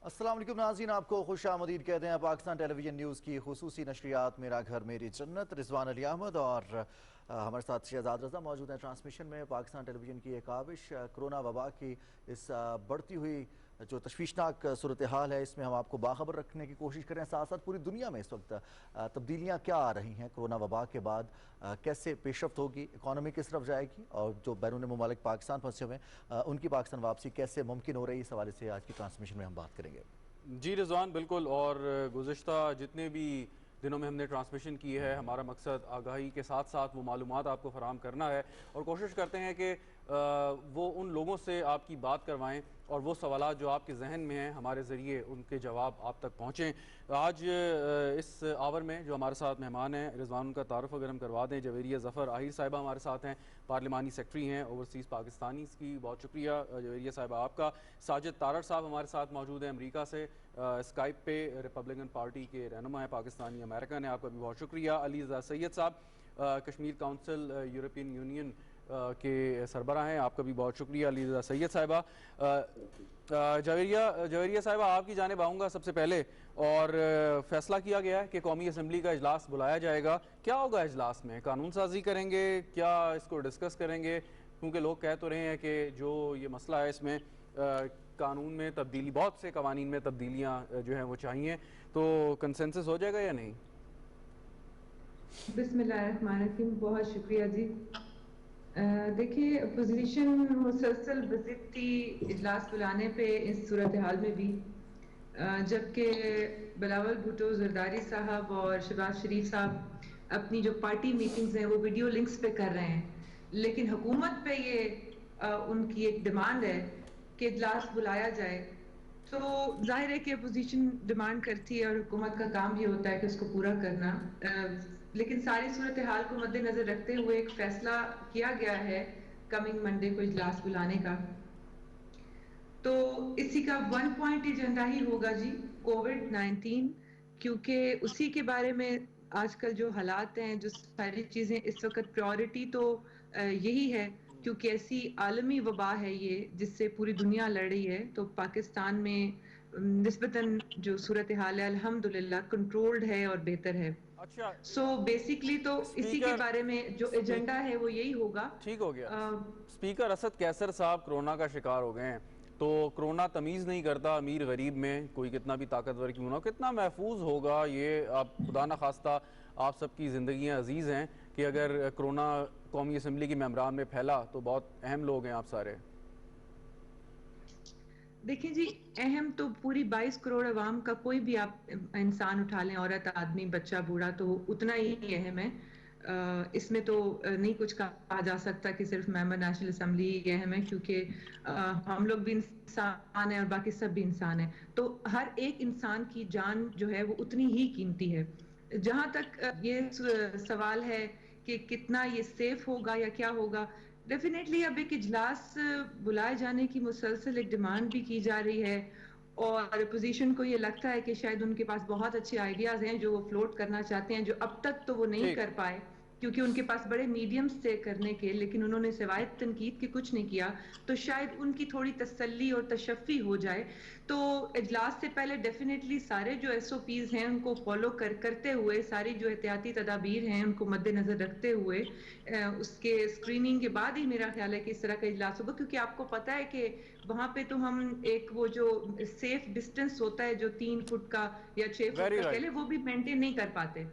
السلام علیکم ناظرین، آپ کو خوش آمدید کہتے ہیں پاکستان ٹیلی ویژن نیوز کی خصوصی نشریات میرا گھر میری جنت۔ رضوان علی احمد اور ہمارے ساتھ شہزاد رضا موجود ہیں ٹرانسمیشن میں۔ پاکستان ٹیلی ویژن کی ایک کاوش کرونا وبا کی اس بڑھتی ہوئی جو تشویشناک صورتحال ہے، اس میں ہم آپ کو باخبر رکھنے کی کوشش کریں۔ ساتھ ساتھ پوری دنیا میں اس وقت تبدیلیاں کیا آ رہی ہیں، کرونا وبا کے بعد کیسے پیش رفت ہوگی، اکانومی کس طرف جائے گی، اور جو بیرون ممالک پاکستان پھنسے ہوئے ہیں ان کی پاکستان واپسی کیسے ممکن ہو رہی ہے، اس حوالے سے آج کی ٹرانسمیشن میں ہم بات کریں گے۔ جی رضوان، بالکل، اور گزشتہ جتنے بھی دنوں میں ہم نے ٹرانسمیشن کی ہے، ہمارا مقصد آگاہی کے ساتھ ساتھ وہ معلومات آپ کو فراہم کرنا ہے، اور کوشش کرتے ہیں کہ وہ ان لوگوں سے آپ کی بات کروائیں اور وہ سوالات جو آپ کے ذہن میں ہیں ہمارے ذریعے ان کے جواب آپ تک پہنچیں۔ آج اس آور میں جو ہمارے ساتھ مہمان ہیں، رضوان، ان کا تعارف اگر ہم کروا دیں۔ جویریہ ظفر آہیر صاحبہ ہمارے ساتھ ہیں، پارلیمانی سیکرٹری ہیں اوورسیز پاکستانیز کی، بہت شکریہ جویریہ صاحبہ آپ کا۔ ساجد تارڑ صاحب ہمارے ساتھ موجود ہیں امریکہ سے، اسکائپ پہ، ریپبلکن پارٹی کے رہنما ہیں، پاکستانی امریکن ہیں، آپ کا بھی بہت شکریہ۔ علی رضا سید صاحب کشمیر کونسل یورپین یونین کے سربراہ ہیں، آپ کا بھی بہت شکریہ علی رضا سید صاحبہ۔ جویریہ صاحبہ، آپ کی جانب آؤں گا سب سے پہلے، اور فیصلہ کیا گیا ہے کہ قومی اسمبلی کا اجلاس بلایا جائے گا، کیا ہوگا اجلاس میں؟ قانون سازی کریں گے، کیا اس کو ڈسکس کریں گے؟ کیونکہ لوگ کہہ تو رہے ہیں کہ جو یہ مسئلہ ہے اس میں قانون میں تبدیلی، بہت سے قوانین میں تبدیلیاں جو ہیں وہ چاہیے، تو کنسنسس ہو جائے گا یا نہیں؟ بسم اللہ الرحمن الرحیم، بہت شکریہ جی۔ دیکھیے، اپوزیشن مسلسل بضد تھی اجلاس بلانے پہ اس صورتحال میں بھی، جبکہ بلاول بھٹو زرداری صاحب اور شہباز شریف صاحب اپنی جو پارٹی میٹنگز ہیں وہ ویڈیو لنکس پہ کر رہے ہیں، لیکن حکومت پہ یہ ان کی ایک ڈیمانڈ ہے کہ اجلاس بلایا جائے۔ تو ظاہر ہے کہ اپوزیشن ڈیمانڈ کرتی ہے اور حکومت کا کام بھی ہوتا ہے کہ اس کو پورا کرنا، لیکن ساری صورتحال کو مد نظر رکھتے ہوئے ایک فیصلہ کیا گیا ہے کمنگ منڈے کو اجلاس بلانے کا۔ تو اسی کا 1 پوائنٹ ایجنڈا ہی ہوگا جی، کووڈ-19، کیونکہ اسی کے بارے میں آج کل جو حالات ہیں، جو ساری چیزیں اس وقت پریورٹی تو یہی ہے، کیونکہ ایسی عالمی وبا ہے یہ جس سے پوری دنیا لڑ رہی ہے۔ تو پاکستان میں نسبتاً جو صورتحال ہے الحمدللہ کنٹرولڈ ہے اور بہتر ہے۔ اچھا، سو بیسیکلی تو اسی کے بارے میں جو ایجنڈا ہے وہ یہی ہوگا۔ ٹھیک ہو گیا۔ اسپیکر اسد قیصر صاحب کرونا کا شکار ہو گئے ہیں، تو کرونا تمیز نہیں کرتا امیر غریب میں، کوئی کتنا بھی طاقتور کیوں نہ ہو، کتنا محفوظ ہوگا یہ؟ آپ خدا نخواستہ، آپ سب کی زندگیاں عزیز ہیں، کہ اگر کرونا قومی اسمبلی کی ممبران میں پھیلا تو بہت اہم لوگ ہیں آپ سارے۔ دیکھیں جی، اہم تو پوری 22 کروڑ عوام کا کوئی بھی آپ انسان اٹھا لیں، عورت، آدمی، بچہ، بوڑھا، تو اتنا ہی اہم ہے۔ اس میں تو نہیں کچھ کہا جا سکتا کہ صرف ممبر نیشنل اسمبلی ہی اہم ہے، کیونکہ ہم لوگ بھی انسان ہیں اور باقی سب بھی انسان ہیں، تو ہر ایک انسان کی جان جو ہے وہ اتنی ہی قیمتی ہے۔ جہاں تک یہ سوال ہے کہ کتنا یہ سیف ہوگا یا کیا ہوگا، ڈیفینیٹلی اب ایک اجلاس بلائے جانے کی مسلسل ایک ڈیمانڈ بھی کی جا رہی ہے، اور اپوزیشن کو یہ لگتا ہے کہ شاید ان کے پاس بہت اچھے آئیڈیاز ہیں جو وہ فلوٹ کرنا چاہتے ہیں، جو اب تک تو وہ نہیں ٹھیک۔ کر پائے کیونکہ ان کے پاس بڑے میڈیمز تھے کرنے کے، لیکن انہوں نے سوائے تنقید کے کچھ نہیں کیا، تو شاید ان کی تھوڑی تسلی اور تشفی ہو جائے۔ تو اجلاس سے پہلے ڈیفینیٹلی سارے جو ایس او پیز ہیں ان کو فالو کرتے ہوئے، ساری جو احتیاطی تدابیر ہیں ان کو مد نظر رکھتے ہوئے، اس کے اسکریننگ کے بعد ہی میرا خیال ہے کہ اس طرح کا اجلاس ہوگا، کیونکہ آپ کو پتا ہے کہ وہاں پہ تو ہم ایک وہ جو سیف ڈسٹنس ہوتا ہے جو 3 فٹ کا یا 6 فٹ ویری کا رائٹ۔ کہہ لیں، وہ بھی مینٹین نہیں کر پاتے۔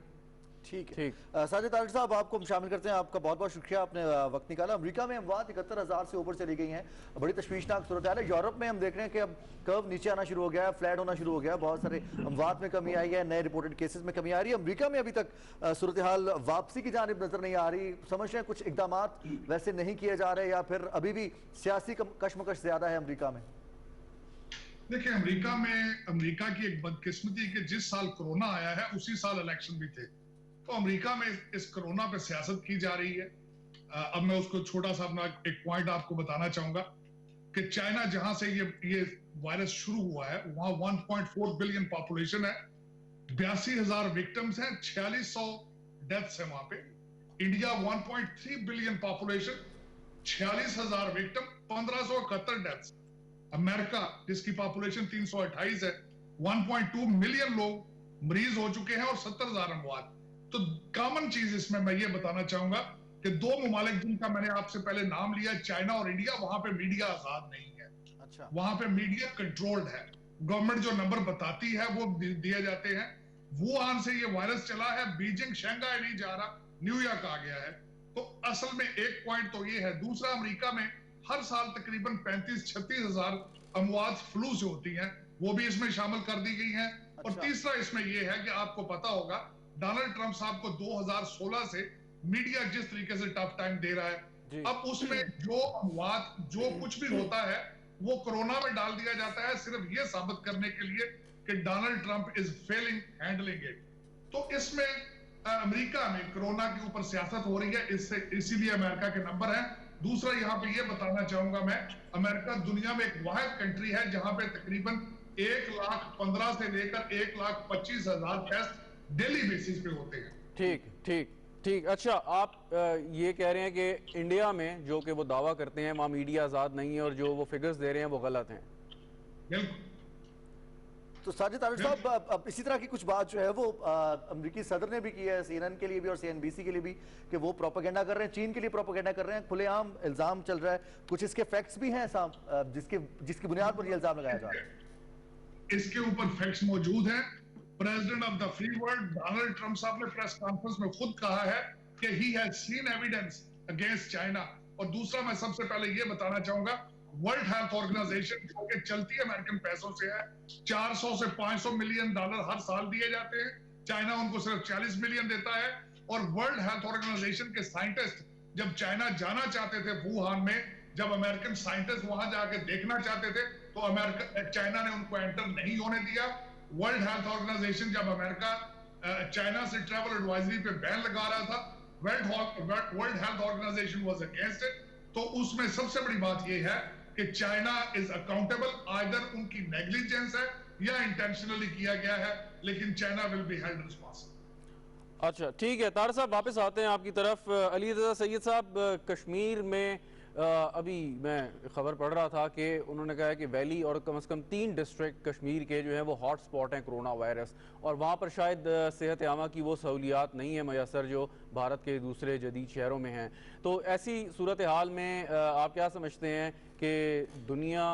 ٹھیک ہے، ساجد طارق صاحب آپ کو ہم شامل کرتے ہیں، آپ کا بہت بہت شکریہ، آپ نے وقت نکالا۔ امریکہ میں اموات 71,000 سے اوپر چلی گئی ہیں، بڑی تشویشناک صورتحال ہے۔ یورپ میں ہم دیکھ رہے ہیں کہ اب کرو نیچے آنا شروع ہو گیا ہے، فلیٹ ہونا شروع ہو گیا ہے، بہت سارے اموات میں کمی آئی ہے، نئے رپورٹڈ کیسز میں کمی آ رہی ہے۔ امریکہ میں ابھی تک صورتحال واپسی کی جانب نظر نہیں آ رہی، سمجھ رہے ہیں کچھ اقدامات ویسے نہیں کیے جا رہے، یا پھر ابھی بھی سیاسی کشمکش زیادہ ہے امریکہ میں؟ دیکھیں، امریکہ کی ایک بدقسمتی کہ جس سال کرونا آیا ہے اسی سال الیکشن بھی تھے، تو امریکہ میں اس کرونا پہ سیاست کی جا رہی ہے۔ اب میں اس کو چھوٹا سا اپنا ایک پوائنٹ آپ کو بتانا چاہوں گا کہ چائنا جہاں سے یہ وائرس شروع ہوا ہے وہاں 1.4 بلین پاپولیشن ہے، 82,000 وکٹمز ہیں، 4600 ڈیتھس ہیں وہاں پہ۔ India 1.3 billion population, 46,000 victim, 1571 deaths. America जिसकी पॉपुलेशन 328 है, 1.2 मिलियन लोग मरीज हो चुके हैं और 70,000 अमवात। तो कॉमन चीज इसमें मैं ये बताना चाहूंगा कि दो ममालिक जिनका मैंने आपसे पहले नाम लिया, चाइना और इंडिया, वहां पे मीडिया आजाद नहीं है। अच्छा। वहां पे मीडिया कंट्रोल्ड है, गवर्नमेंट जो नंबर बताती है वो दिए जाते हैं। वुहान से ये वायरस चला है, बीजिंग शंघाई नहीं जा रहा, न्यूयॉर्क आ गया है। तो असल में एक पॉइंट तो ये है। दूसरा, अमेरिका में हर साल तकरीबन 35-36 हजार अमवात फ्लू से होती हैं, वो भी इसमें शामिल कर दी गई हैं। अच्छा। और तीसरा इसमें ये है कि आपको पता होगा डोनाल्ड ट्रंप साहब को 2016 से मीडिया जिस तरीके से टफ टाइम दे रहा है, अब उसमें जो अमवात जो कुछ भी होता है वो कोरोना में डाल दिया जाता है, सिर्फ ये साबित करने के लिए कि Donald Trump is failing handling it. तो इसमें अमेरिका में कोरोना के ऊपर सियासत हो रही है, इससे इसीलिए अमेरिका के नंबर हैं। दूसरा, यहाँ पे ये बताना चाहूंगा मैं, अमेरिका दुनिया में एक वाहिद कंट्री है जहां पे तकरीबन 1,15,000 से लेकर 1,25,000 टेस्ट डेली बेसिस पे होते हैं। ठीक ठीक ठीक। अच्छा, आप ये कह रहे हैं कि इंडिया में जो कि वो दावा करते हैं वहाँ मीडिया आज़ाद नहीं है और जो वो फिगर्स दे रहे हैं वो गलत हैं। बिल्कुल। तो साजिद आरिफ साहब, अब इसी तरह की कुछ बात जो है वो अमेरिकी सदर ने भी की है, CNN के लिए भी और CNBC के लिए भी, कि वो प्रोपेगेंडा कर रहे हैं, चीन के लिए प्रोपेगेंडा कर रहे हैं, खुलेआम इल्जाम चल रहा है। कुछ इसके फैक्ट्स भी हैं जिसकी बुनियाद पर ये इल्जाम लगाया जा रहा है। इसके ऊपर फैक्ट्स मौजूद हैं। President of the free world Donald Trump साहब ने प्रेस कॉन्फ्रेंस में खुद कहा है कि he has seen evidence against China. और दूसरा, मैं सबसे पहले ये बताना चाहूंगा, वर्ल्ड हेल्थ ऑर्गेनाइजेशन जो कि चलती है अमेरिकन पैसों से है, 400 से 500 मिलियन डॉलर हर साल दिए जाते हैं, चाइना उनको सिर्फ 40 मिलियन देता है। और वर्ल्ड हेल्थ ऑर्गेनाइजेशन के साइंटिस्ट जब चाइना जाना चाहते थे वुहान में, जब अमेरिकन साइंटिस्ट वहां जाके देखना चाहते थे तो चाइना ने उनको एंटर नहीं होने दिया। वर्ल्ड हेल्थ ऑर्गेनाइजेशन जब अमेरिका चाइना से ट्रैवल एडवाइजरी पे बैन लगा रहा था, World Health Organization was against it. तो उसमें सबसे बड़ी बात यह है कि चाइना इज अकाउंटेबल, आइदर उनकी नेग्लिजेंस है या इंटेंशनली किया गया है, लेकिन China will be held responsible. अच्छा, ठीक है। तार साहब वापस आते हैं आपकी तरफ। अली रज़ा सैयद साहब, कश्मीर में अभी मैं खबर पढ़ रहा था कि उन्होंने कहा है कि वैली और कम से कम 3 डिस्ट्रिक्ट कश्मीर के जो हैं वो हॉट स्पॉट हैं कोरोना वायरस, और वहाँ पर शायद सेहत आमा की वो सहूलियात नहीं है मैसर जो भारत के दूसरे जदीद शहरों में हैं। तो ऐसी सूरत हाल में आप क्या समझते हैं कि दुनिया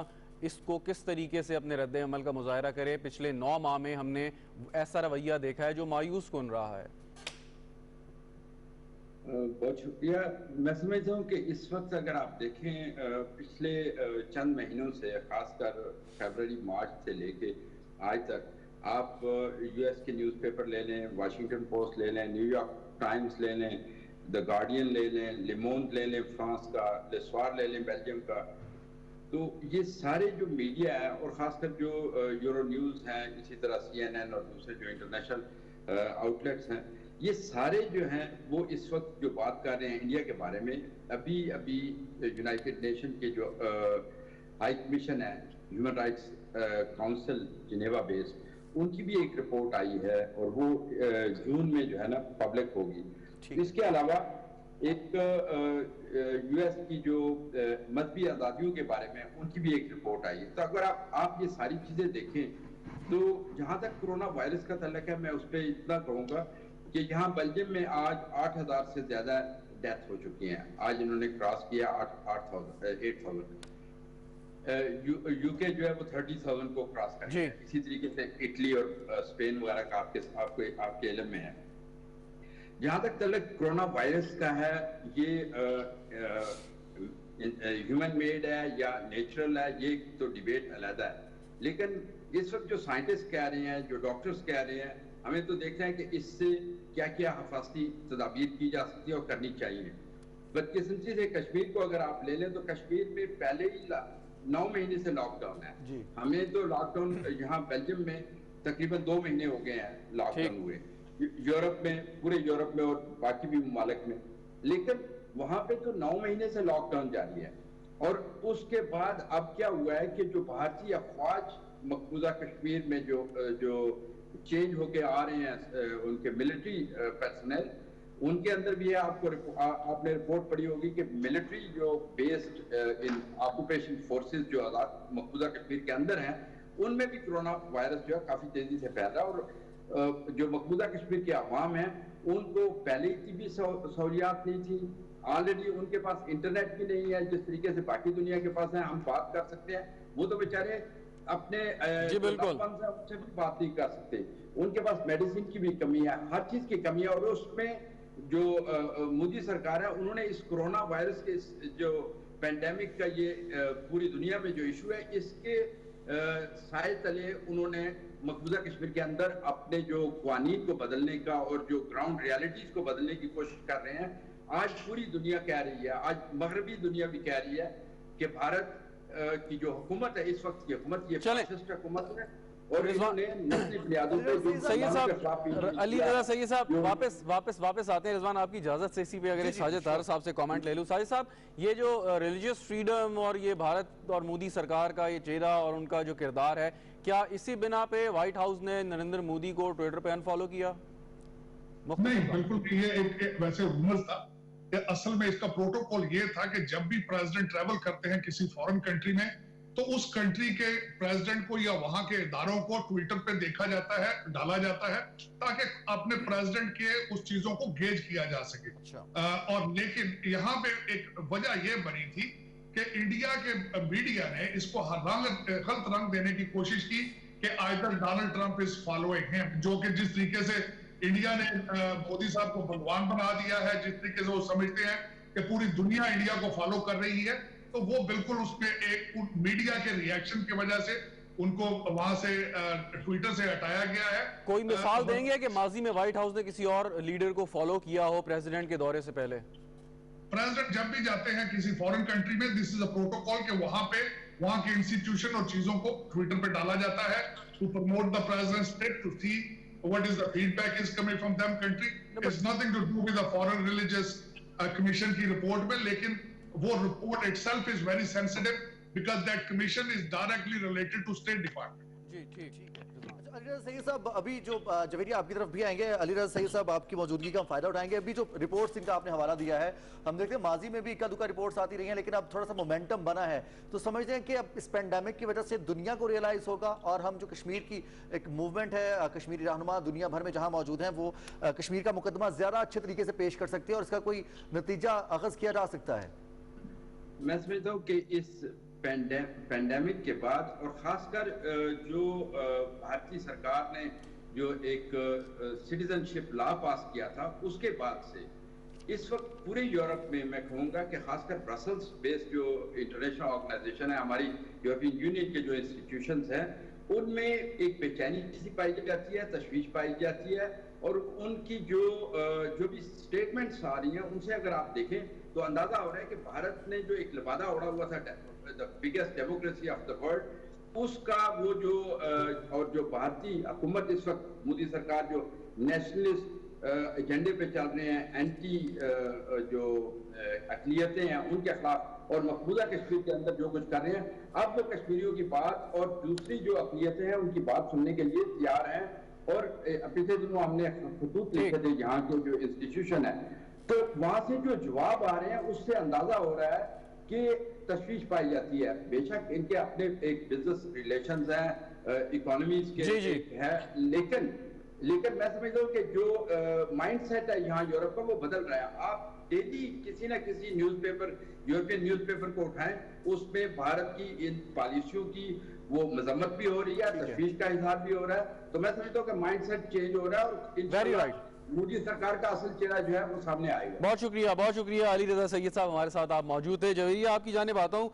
इसको किस तरीके से अपने रद्द अमल का मुजाहरा करे? पिछले 9 माह में हमने ऐसा रवैया देखा है जो मायूस कौन रहा है। बहुत शुक्रिया। मैं समझता हूँ कि इस वक्त अगर आप देखें पिछले चंद महीनों से, खासकर फरवरी मार्च से लेके आज तक, आप US के न्यूज़पेपर ले लें, वाशिंगटन पोस्ट ले लें, न्यूयॉर्क टाइम्स ले लें, द गार्डियन ले लें, लेमोंड ले लें फ्रांस का, लेस्वार ले लें बेल्जियम का, तो ये सारे जो मीडिया है और ख़ासकर जो यूरो न्यूज़ हैं, इसी तरह CNN और दूसरे जो इंटरनेशनल आउटलेट्स हैं, ये सारे जो हैं वो इस वक्त जो बात कर रहे हैं इंडिया के बारे में, अभी यूनाइटेड नेशन के जो हाई कमीशन है human rights council Geneva based, उनकी भी एक रिपोर्ट आई है और वो जून में जो है ना पब्लिक होगी। इसके अलावा एक US की जो मजहबी आज़ादियों के बारे में उनकी भी एक रिपोर्ट आई है। तो अगर आप ये सारी चीज़ें देखें तो जहाँ तक कोरोना वायरस का तल्लुक है, मैं उस पर इतना कहूँगा कि यहाँ बेल्जियम में आज 8,000 से ज़्यादा डेथ हो चुकी हैं। आज इन्होंने क्रॉस किया 8,000। UK जो है वो 30,000 को क्रॉस कर गया। इसी तरीके से इटली और स्पेन वगैरह का आपके इल्म में है। जहाँ तक तल्लुक कोरोना वायरस का है, ये ह्यूमन मेड है या नेचुरल है, ये तो डिबेट अलग है। लेकिन इस वक्त जो साइंटिस्ट कह रहे हैं, जो डॉक्टर्स कह रहे हैं, हमें तो देखना है कि इससे क्या क्या हिफाजती तदाबीर की जा सकती है और करनी चाहिए। बदकिस्मती से कश्मीर को अगर आप ले लें तो कश्मीर में पहले ही 9 महीने से लॉकडाउन है। हमें तो लॉकडाउन यहाँ बेल्जियम में तकरीबन 2 महीने हो गए हैं लॉकडाउन हुए, यूरोप में, पूरे यूरोप में और बाकी भी ममालिक में, लेकिन वहां पे तो 9 महीने से लॉकडाउन जारी है। और उसके बाद अब क्या हुआ है कि जो भारतीय अफवाज मकबूजा कश्मीर में जो चेंज होके आ रहे हैं, उनके मिलिट्री पर्सनल, ان کے اندر بھی ہے. آپ نے رپورٹ پڑھی ہوگی کہ ملٹری جو بیسڈ ان آکوپیشن فورسز جو آزاد مقبوضہ کشمیر کے اندر ہیں ان میں بھی کرونا وائرس جو ہے کافی تیزی سے پھیل رہا ہے. اور جو مقبوضہ کشمیر کے عوام ہیں ان کو پہلے ہی طبی سہولیات نہیں تھی, آلریڈی ان کے پاس انٹرنیٹ بھی نہیں ہے جس طریقے سے باقی دنیا کے پاس ہے. ہم بات کر سکتے ہیں, وہ تو بیچارے اپنے جی بالکل ان سے بھی بات نہیں کر سکتے. ان کے پاس میڈیسن کی بھی کمی ہے, ہر چیز کی کمی ہے. اور اس میں جو مودی سرکار ہے انہوں نے اس کرونا وائرس کے جو پینڈیمک کا یہ پوری دنیا میں جو ایشو ہے اس کے سائے تلے انہوں نے مقبوضہ کشمیر کے اندر اپنے جو قوانین کو بدلنے کا اور جو گراؤنڈ ریالٹیز کو بدلنے کی کوشش کر رہے ہیں. آج پوری دنیا کہہ رہی ہے, آج مغربی دنیا بھی کہہ رہی ہے کہ بھارت کی جو حکومت ہے اس وقت کی حکومت یہ فاشسٹ حکومت ہے اور انہوں نے نسلی بنیادوں پہ سید صاحب علی رضا سید صاحب واپس آتے ہیں. رضوان آپ کی اجازت سے اسی پہ اگر ساجد طاہر صاحب سے کامنٹ لے لوں. ساجد صاحب یہ جو ریلیجیس فریڈم اور یہ بھارت اور مودی سرکار کا یہ چہرہ اور ان کا جو کردار ہے, کیا اسی بنا پہ وائٹ ہاؤس نے نریندر مودی کو ٹویٹر پہ انفالو کیا؟ نہیں, بالکل یہ ایک ویسے رومر تھا. اصل میں اس کا پروٹوکول یہ تھا کہ جب بھی پریزیڈنٹ ٹریول کرتے ہیں کسی فورن کنٹری میں تو اس کنٹری کے پریزیڈنٹ کو یا وہاں کے اداروں کو ٹویٹر پہ دیکھا جاتا ہے, ڈالا جاتا ہے تاکہ اپنے پریزیڈنٹ کے اس چیزوں کو گیج کیا جا سکے. اور لیکن یہاں پہ ایک وجہ یہ بنی تھی کہ انڈیا کے میڈیا نے اس کو غلط رنگ دینے کی کوشش کی کہ either Donald Trump is following ہم, جو کہ جس طریقے سے انڈیا نے مودی صاحب کو بھگوان بنا دیا ہے, جس طریقے سے وہ سمجھتے ہیں کہ پوری دنیا انڈیا کو فالو کر رہی ہے, تو وہ بالکل اس میں ایک میڈیا کے ریاکشن کی وجہ سے ان کو وہاں سے ٹویٹر سے ہٹایا گیا ہے. کوئی مثال دیں گے کہ ماضی میں وائٹ ہاؤس نے کسی اور لیڈر کو فالو کیا ہو پریزیڈنٹ کے دورے سے پہلے؟ پریزیڈنٹ جب بھی جاتے ہیں کسی فورن کنٹری میں, دس از اے پروٹوکول کہ وہاں پہ وہاں کے انسٹیٹیوشن اور چیزوں کو ٹویٹر پہ ڈالا جاتا ہے to promote the president's trip, to see what is the feedback is coming from them country. It's nothing to do with the foreign religious commission کی report میں, لیکن وہ report itself is very sensitive because that commission is directly related to State Department. جی ٹھیک. علی رضا سید صاحب ابھی جو جویری آپ کی طرف بھی آئیں گے, علی رضا سید صاحب آپ کی موجودگی کا ہم فائدہ اٹھائیں گے. ابھی جو رپورٹس ان کا آپ نے حوالہ دیا ہے, ہم دیکھتے ہیں ماضی میں بھی اکا دکا رپورٹس آتی رہی ہیں لیکن اب تھوڑا سا مومنٹم بنا ہے, تو سمجھتے ہیں کہ اب اس پینڈیمک کی وجہ سے دنیا کو ریئلائز ہوگا اور ہم جو کشمیر کی ایک موومنٹ ہے, کشمیری رہنما دنیا بھر میں جہاں موجود ہیں وہ کشمیر کا مقدمہ زیادہ اچھے طریقے سے پیش کر سکتے ہیں اور اس کا کوئی نتیجہ اخذ کیا جا سکتا ہے؟ میں سمجھتا ہوں کہ اس پینڈیمک کے بعد اور خاص کر جو بھارتی سرکار نے جو ایک سٹیزن شپ لا پاس کیا تھا اس کے بعد سے اس وقت پورے یورپ میں میں کہوں گا کہ خاص کر برسلز بیس جو انٹرنیشنل آرگنائزیشن ہے, ہماری یورپین یونین کے جو انسٹیٹیوشنز ہیں, ان میں ایک بے چینی سی پائی جاتی ہے, تشویش پائی جاتی ہے, اور ان کی جو بھی سٹیٹمنٹس آ رہی ہیں ان سے اگر آپ دیکھیں تو اندازہ ہو رہا ہے کہ بھارت نے جو ایک لبادہ اڑا ہوا تھا the biggest democracy of the world, اس کا وہ جو اور جو بھارتی حکومت اس وقت مودی سرکار جو نیشنلسٹ ایجنڈے پہ چل رہے ہیں, اینٹی جو اقلیتیں ہیں ان کے خلاف اور مقبوضہ کشمیر کے اندر جو کچھ کر رہے ہیں, اب وہ کشمیریوں کی بات اور دوسری جو اقلیتیں ہیں ان کی بات سننے کے لیے تیار ہیں. اور پچھلے دنوں ہم نے خطوط لکھے تھے یہاں کے جو انسٹیٹیوشن ہے, تو وہاں سے جو جواب آ رہے ہیں اس سے اندازہ ہو رہا ہے کہ تشویش پائی جاتی ہے. بے شک ان کے اپنے ایک بزنس ریلیشنز ہیں, اکانومیز کے ہیں, لیکن میں سمجھتا ہوں کہ جو مائنڈ سیٹ ہے یہاں یورپ کا وہ بدل رہا ہے. آپ ڈیلی کسی نہ کسی news paper, European news paper کو اٹھائیں, اس میں بھارت کی ان پالیسیوں کی وہ مذمت بھی ہو رہی ہے, تشویش کا اظہار بھی ہو رہا ہے. تو میں سمجھتا ہوں کہ مائنڈ سیٹ چینج ہو رہا ہے اور انشاءاللہ مودی سرکار کا اصل چہرہ جو ہے وہ سامنے آئے گا. بہت شکریہ علی رضا سید صاحب, ہمارے ساتھ آپ موجود تھے. جویری آپ کی جانب آتا ہوں,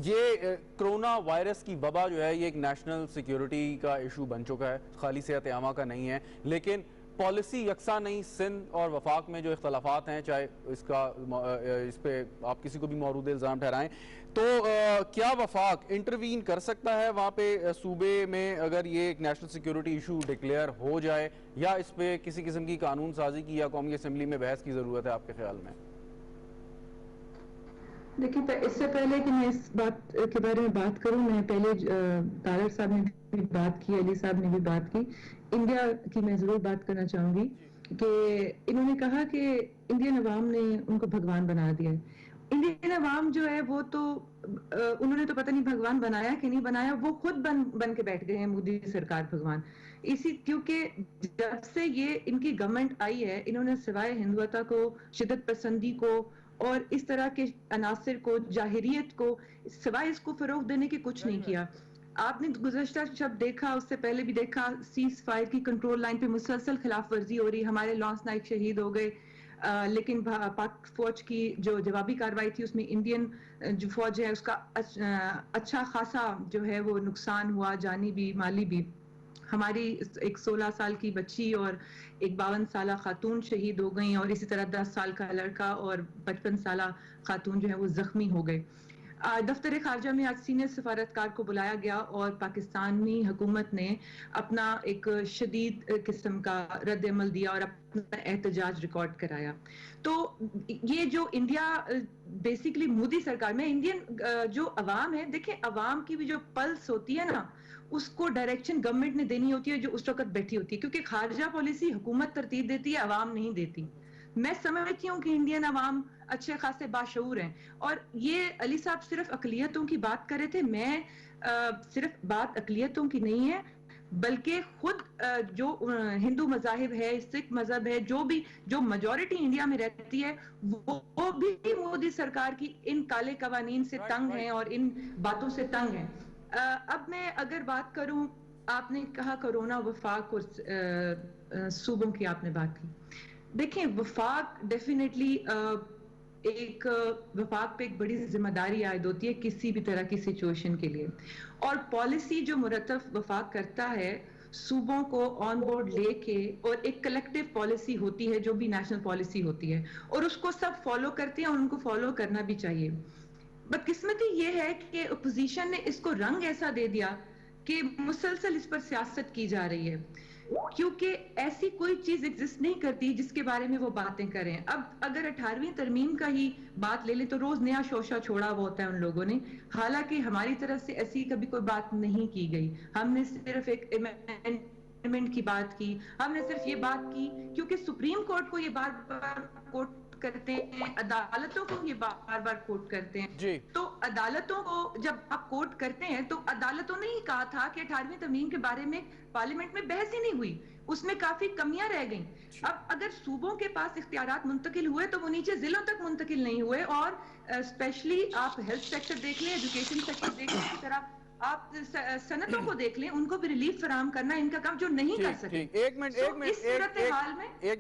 یہ کرونا وائرس کی وبا جو ہے یہ ایک نیشنل سیکیورٹی کا ایشو بن چکا ہے, خالی صحت عامہ کا نہیں ہے, لیکن پالیسی یکساں نہیں. سندھ اور وفاق میں جو اختلافات ہیں, چاہے اس پہ آپ کسی کو بھی مورود الزام ٹھہرائیں, تو کیا وفاق انٹروین کر سکتا ہے وہاں پہ صوبے میں اگر یہ ایک نیشنل سیکیورٹی ایشو ڈکلیئر ہو جائے, یا اس پہ کسی قسم کی قانون سازی کی یا قومی اسمبلی میں بحث کی ضرورت ہے آپ کے خیال میں؟ دیکھیں, اس سے پہلے کہ میں اس بات کے بارے میں بات کروں, میں پہلے طاہر صاحب نے بھی بات کی, علی صاحب نے بھی بات کی, انڈیا کی میں ضرور بات کرنا چاہوں گی. کہ انہوں نے کہا کہ انڈین عوام نے ان کو بھگوان بنا دیا ہے. انڈین عوام جو ہے وہ تو انہوں نے تو پتہ نہیں بھگوان بنایا کہ نہیں بنایا, وہ خود بن کے بیٹھ گئے ہیں مودی سرکار بھگوان. کیونکہ جب سے یہ ان کی گورنمنٹ آئی ہے, انہوں نے سوائے ہندوتا کو, شدت پسندی کو اور اس طرح کے عناصر کو, جاہریت کو, سوائے اس کو فروغ دینے کے کچھ نہیں کیا. آپ نے گزشتہ شب دیکھا, اس سے پہلے بھی دیکھا, سیز فائر کی کنٹرول لائن پہ مسلسل خلاف ورزی ہو رہی. ہمارے لانس نائک شہید ہو گئے, لیکن پاک فوج کی جو جوابی کارروائی تھی اس میں انڈین جو فوج ہے اس کا اچھا خاصا جو ہے وہ نقصان ہوا, جانی بھی مالی بھی. ہماری ایک 16 سال کی بچی اور ایک 52 سالہ خاتون شہید ہو گئیں, اور اسی طرح 10 سال کا لڑکا اور 55 سالہ خاتون جو ہے وہ زخمی ہو گئے. دفتر خارجہ میں آج سینئر سفارتکار کو بلایا گیا اور پاکستانی حکومت نے اپنا ایک شدید قسم کا رد عمل دیا اور اپنا احتجاج ریکارڈ کرایا. تو یہ جو انڈیا بیسیکلی مودی سرکار میں انڈین جو عوام ہے, دیکھیں عوام کی بھی جو پلس ہوتی ہے نا, اس کو ڈائریکشن گورنمنٹ نے دینی ہوتی ہے جو اس وقت بیٹھی ہوتی ہے, کیونکہ خارجہ پالیسی حکومت ترتیب دیتی ہے, عوام نہیں دیتی. میں سمجھتی ہوں کہ انڈین عوام اچھے خاصے باشعور ہیں, اور یہ علی صاحب صرف اقلیتوں کی بات کر رہے تھے. میں صرف بات اقلیتوں کی نہیں ہے, بلکہ خود جو ہندو مذاہب ہے, سکھ مذہب ہے, جو میجورٹی انڈیا میں رہتی ہے, وہ بھی مودی سرکار کی ان کالے قوانین سے تنگ ہیں اور ان باتوں سے تنگ ہیں. اب میں اگر بات کروں, آپ نے کہا کرونا, وفاق اور صوبوں کی آپ نے بات کی. دیکھیں وفاق ڈیفینیٹلی ایک وفاق پہ ایک بڑی ذمہ داری عائد ہوتی ہے کسی بھی طرح کی سچویشن کے لیے, اور پالیسی جو مرتب وفاق کرتا ہے صوبوں کو آن بورڈ لے کے, اور ایک کلیکٹیو پالیسی ہوتی ہے جو بھی نیشنل پالیسی ہوتی ہے, اور اس کو سب فالو کرتے ہیں اور ان کو فالو کرنا بھی چاہیے. بدقسمتی یہ ہے کہ اپوزیشن نے اس کو رنگ ایسا دے دیا کہ مسلسل اس پر سیاست کی جا رہی ہے, کیونکہ ایسی کوئی چیز ایگزسٹ نہیں کرتی جس کے بارے میں وہ باتیں کریں. اب اگر 18ویں ترمیم کا ہی بات لے لیں تو روز نیا شوشہ چھوڑا ہوا ہوتا ہے ان لوگوں نے, حالانکہ ہماری طرف سے ایسی کبھی کوئی بات نہیں کی گئی. ہم نے صرف ایک امینڈمنٹ کی بات کی, ہم نے صرف یہ بات کی کیونکہ سپریم کورٹ کو یہ بار بار کوٹ کرتے ہیں, عدالتوں کو یہ بار بار کوٹ کرتے ہیں. تو عدالتوں کو جب آپ کوٹ کرتے ہیں تو عدالتوں نے ہی کہا تھا کہ 18ویں ترمیم کے بارے میں پارلیمنٹ میں بحث ہی نہیں ہوئی, اس میں کافی کمیاں رہ گئیں. اب اگر صوبوں کے پاس اختیارات منتقل ہوئے تو وہ نیچے ضلعوں تک منتقل نہیں ہوئے, اور اسپیشلی آپ ہیلتھ سیکٹر دیکھ لیں, ایجوکیشن سیکٹر دیکھ لیں, اسی طرح آپ صنعتوں کو دیکھ لیں, ان کو بھی ریلیف فراہم کرنا ان کا کام جو نہیں کر سکے. ایک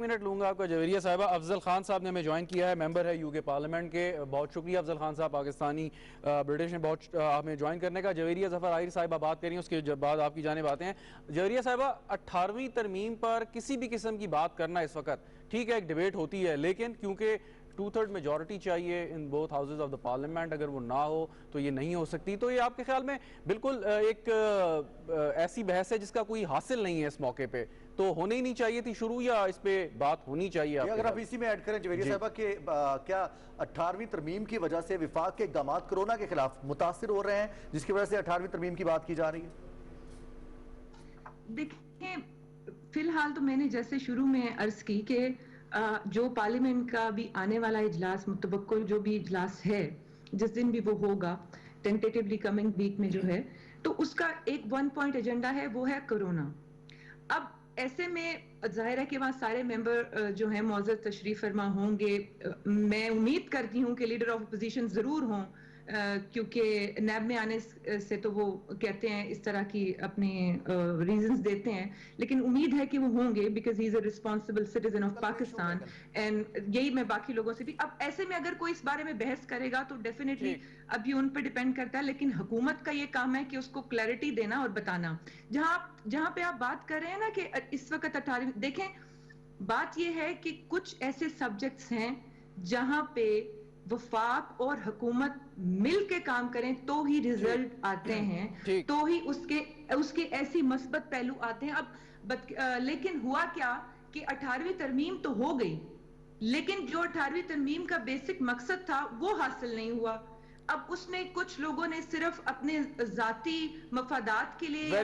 منٹ لوں گا آپ کا جویریہ صاحبہ. افضل خان صاحب نے ہمیں جوائن کیا ہے, ممبر ہے یو کے پارلیمنٹ کے. بہت شکریہ افضل خان صاحب, پاکستانی برٹش نے بہت ہمیں جوائن کرنے کا. جویریہ ظفر آہر صاحبہ بات کریں, اس کے بعد آپ کی جانب آتے ہیں. جویریہ صاحبہ, 18ویں ترمیم پر کسی بھی قسم کی بات کرنا اس وقت ٹھیک ہے, ایک ڈیبیٹ ہوتی ہے, لیکن کیونکہ 2/3 میجورٹی چاہیے in both houses of the parliament, اگر وہ نہ ہو تو یہ نہیں ہو سکتی. تو یہ آپ کے خیال میں بالکل ایک ایسی بحث ہے جس کا کوئی حاصل نہیں ہے اس موقع پہ, تو ہونے ہی نہیں چاہیے تھی شروع, یا اس پہ بات ہونی چاہیے؟ اگر آپ اسی میں ایڈ کریں جویریہ صاحبہ کہ کیا 18ویں ترمیم کی وجہ سے وفاق کے اقدامات کرونا کے خلاف متاثر ہو رہے ہیں, جس کی وجہ سے 18ویں ترمیم کی بات کی جا رہی ہے؟ دیکھیں فی الحال تو میں نے جیسے شروع میں عرض کی کہ جو پارلیمنٹ کا بھی آنے والا اجلاس, متوقع جو بھی اجلاس ہے جس دن بھی وہ ہوگا, ٹینٹیٹیولی کمنگ ویک میں جو ہے, تو اس کا ایک 1 پوائنٹ ایجنڈا ہے, وہ ہے کرونا. اب ایسے میں ظاہر ہے کہ وہاں سارے ممبر جو ہیں معزز تشریف فرما ہوں گے. میں امید کرتی ہوں کہ لیڈر آف اپوزیشن ضرور ہوں, کیونکہ نیب میں آنے سے تو وہ کہتے ہیں اس طرح کی اپنے ریزنز دیتے ہیں, لیکن امید ہے کہ وہ ہوں گے because he is a responsible citizen of Pakistan, and یہی میں باقی لوگوں سے بھی. اب ایسے میں اگر کوئی اس بارے میں بحث کرے گا تو ڈیفینیٹلی اب یہ ان پہ ڈیپینڈ کرتا ہے, لیکن حکومت کا یہ کام ہے کہ اس کو کلیئرٹی دینا اور بتانا. جہاں پہ آپ بات کر رہے ہیں نا کہ اس وقت 18, دیکھیں بات یہ ہے کہ کچھ ایسے سبجیکٹس ہیں جہاں پہ وفاق اور حکومت مل کے کام کریں تو ہی ریزلٹ آتے ہیں, تو ہی اس کے ایسی مثبت پہلو آتے ہیں. اب لیکن ہوا کیا کہ 18ویں ترمیم تو ہو گئی, لیکن جو 18ویں ترمیم کا بیسک مقصد تھا وہ حاصل نہیں ہوا. اب اس میں کچھ لوگوں نے صرف اپنے ذاتی مفادات کے لیے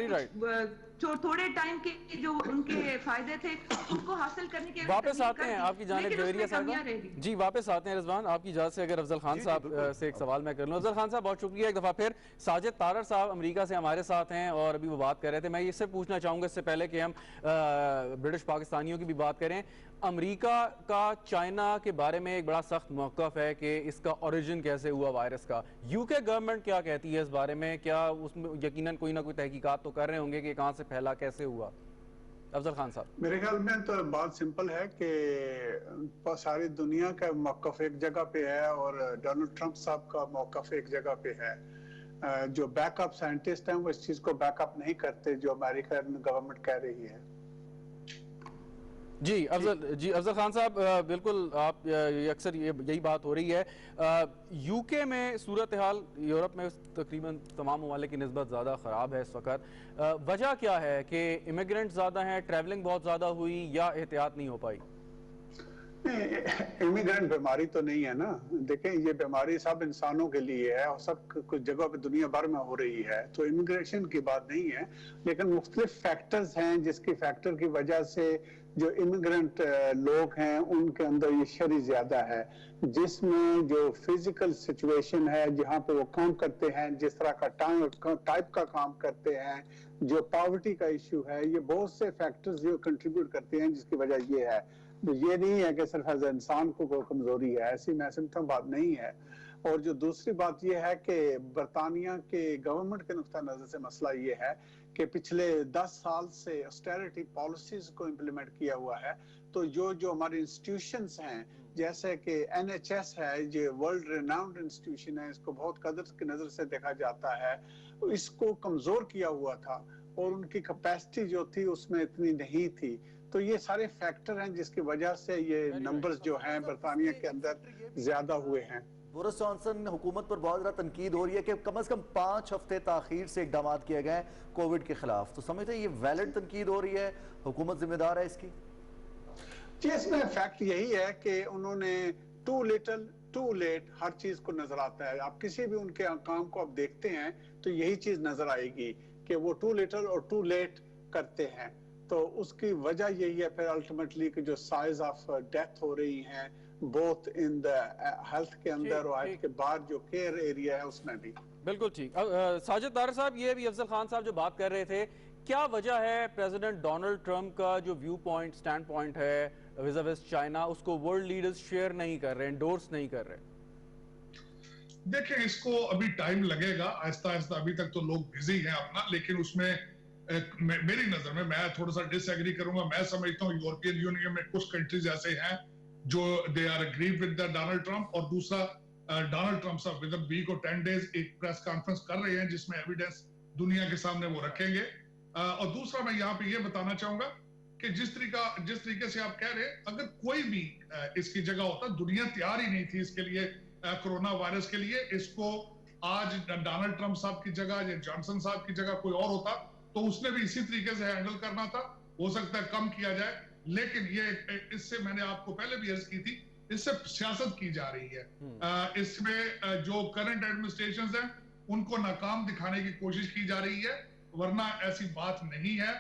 थोड़े टाइम के जो उनके फायदे थे उनको हासिल करने के वापस आते हैं आपकी जानिब जवेरिया साहब जी, वापस आते हैं रिजवान आपकी इजाज़त से। अगर अफजल खान साहब से एक सवाल मैं कर लूँ। अफजल खान साहब बहुत शुक्रिया, एक दफ़ा फिर साजिद तारर साहब अमेरिका से हमारे साथ हैं और अभी वो बात कर रहे थे। मैं इससे पूछना चाहूँगा इससे पहले कि हम ब्रिटिश पाकिस्तानियों की भी बात करें, अमेरिका का चाइना के बारे में एक बड़ा सख्त मौक़िफ़ है कि इसका ओरिजिन कैसे हुआ वायरस का। यूके गवर्नमेंट क्या कहती है इस बारे में? क्या उसमें यकीनन कोई ना कोई तहकीकात तो कर रहे होंगे कि कहाँ से फैला, कैसे हुआ? अफजल खान साहब। मेरे ख्याल में तो बात सिंपल है कि सारी दुनिया का मौक़िफ़ एक जगह पे है और डोनाल्ड ट्रंप साहब का मौक़िफ़ एक जगह पे है। जो बैकअप साइंटिस्ट हैं वो इस चीज़ को बैकअप नहीं करते जो अमेरिकन गवर्नमेंट कह रही है। जी अफजल खान साहब, बिल्कुल आप अक्सर यही बात हो रही है। यूके में सूरत हाल यूरोप में तकरीबन तमाम ममालिक की निस्बत ज़्यादा ख़राब है इस वक्त। वजह क्या है कि इमिग्रेंट ज़्यादा हैं, ट्रैवलिंग बहुत ज़्यादा हुई, या एहतियात नहीं हो पाई? इमिग्रेंट बीमारी तो नहीं है ना। देखें, ये बीमारी सब इंसानों के लिए है और सब कुछ जगह पे दुनिया भर में हो रही है, तो इमिग्रेशन की बात नहीं है। लेकिन मुख्तलिफ फैक्टर्स हैं जिसकी फैक्टर की वजह से जो इमिग्रेंट लोग हैं उनके अंदर ये शरी ज्यादा है, जिसमें जो फिजिकल सिचुएशन है जहाँ पे वो काम करते हैं, जिस तरह का टाइप का काम करते हैं, जो पॉवर्टी का इश्यू है, ये बहुत से फैक्टर्स जो कंट्रीब्यूट करते हैं जिसकी वजह ये है। तो ये नहीं है कि सिर्फ एज इंसान को कोई कमजोरी है, ऐसी मैं समझता हूँ बात नहीं है। और जो दूसरी बात ये है कि बरतानिया के गवर्नमेंट के नुक्ता नजर से मसला ये है कि पिछले 10 साल से ऑस्टेरिटी पॉलिसीज को इम्प्लीमेंट किया हुआ है, तो जो हमारे इंस्टीट्यूशंस हैं जैसे कि NHS है, ये वर्ल्ड रिनाउंड इंस्टीट्यूशन है, इसको बहुत कदर की नजर से देखा जाता है, इसको कमजोर किया हुआ था और उनकी कैपेसिटी जो थी उसमें इतनी नहीं थी। तो ये सारे फैक्टर हैं जिसकी वजह से ये नंबर्स जो हैं बरतानिया के अंदर ज्यादा हुए हैं। बोरिस जॉनसन हुकूमत पर बहुत ज़्यादा तनकीद हो रही है कि कम से कम 5 हफ्ते ताखीर से इक़दाम किए गए कोविड के खिलाफ, तो समझते हैं ये वैलिड तनकीद हो रही है, हुकूमत जिम्मेदार है इसकी? जी, इसमें फैक्ट यही है कि उन्होंने टू लिटिल टू लेट हर चीज को नजर आता है। आप किसी भी उनके काम को आप देखते हैं तो यही चीज नजर आएगी कि वो टू लिटिल और टू लेट करते हैं। तो उसकी वजह यही है फिर अल्टीमेटली कि जो साइज ऑफ डेथ हो रही हैं बोथ इन द हेल्थ के अंदर और हेल्थ के बाद जो केयर एरिया है उसमें भी। बिल्कुल ठीक। साजिद तारर साहब, ये भी अफजल खान साहब जो बात कर रहे थे, क्या वजह है प्रेसिडेंट डोनाल्ड ट्रंप का जो व्यू पॉइंट, स्टैंड पॉइंट है विज़ चाइना, उसको वर्ल्ड लीडर्स शेयर नहीं कर रहे, एंडोर्स नहीं कर रहे? देखें, इसको अभी टाइम लगेगा, आहिस्ता आहिस्ता। अभी तक तो लोग बिजी हैं अपना, लेकिन उसमें मेरी नजर में मैं थोड़ा सा डिसएग्री करूंगा। मैं समझता हूँ यूरोपियन यूनियन में कुछ कंट्रीज ऐसे हैं जो they are agree with Donald Trump, और दूसरा डोनाल्ड ट्रंप साहब विद इन वीक और 10 डेज एक प्रेस कॉन्फ्रेंस कर रहे हैं जिसमें एविडेंस दुनिया के सामने वो रखेंगे। और दूसरा मैं यहाँ पे ये बताना चाहूंगा कि जिस तरीके से आप कह रहे हैं, अगर कोई भी इसकी जगह होता, दुनिया तैयार ही नहीं थी इसके लिए, कोरोना वायरस के लिए। इसको आज डोनाल्ड ट्रंप साहब की जगह या जॉनसन साहब की जगह कोई और होता तो उसने भी इसी तरीके से हैंडल करना था। हो सकता है कम किया जाए, लेकिन ये इससे मैंने आपको पहले भी अर्ज की थी, इससे सियासत की जा रही है। इसमें जो करंट एडमिनिस्ट्रेशंस हैं उनको नाकाम दिखाने की कोशिश की जा रही है, वरना ऐसी बात नहीं है।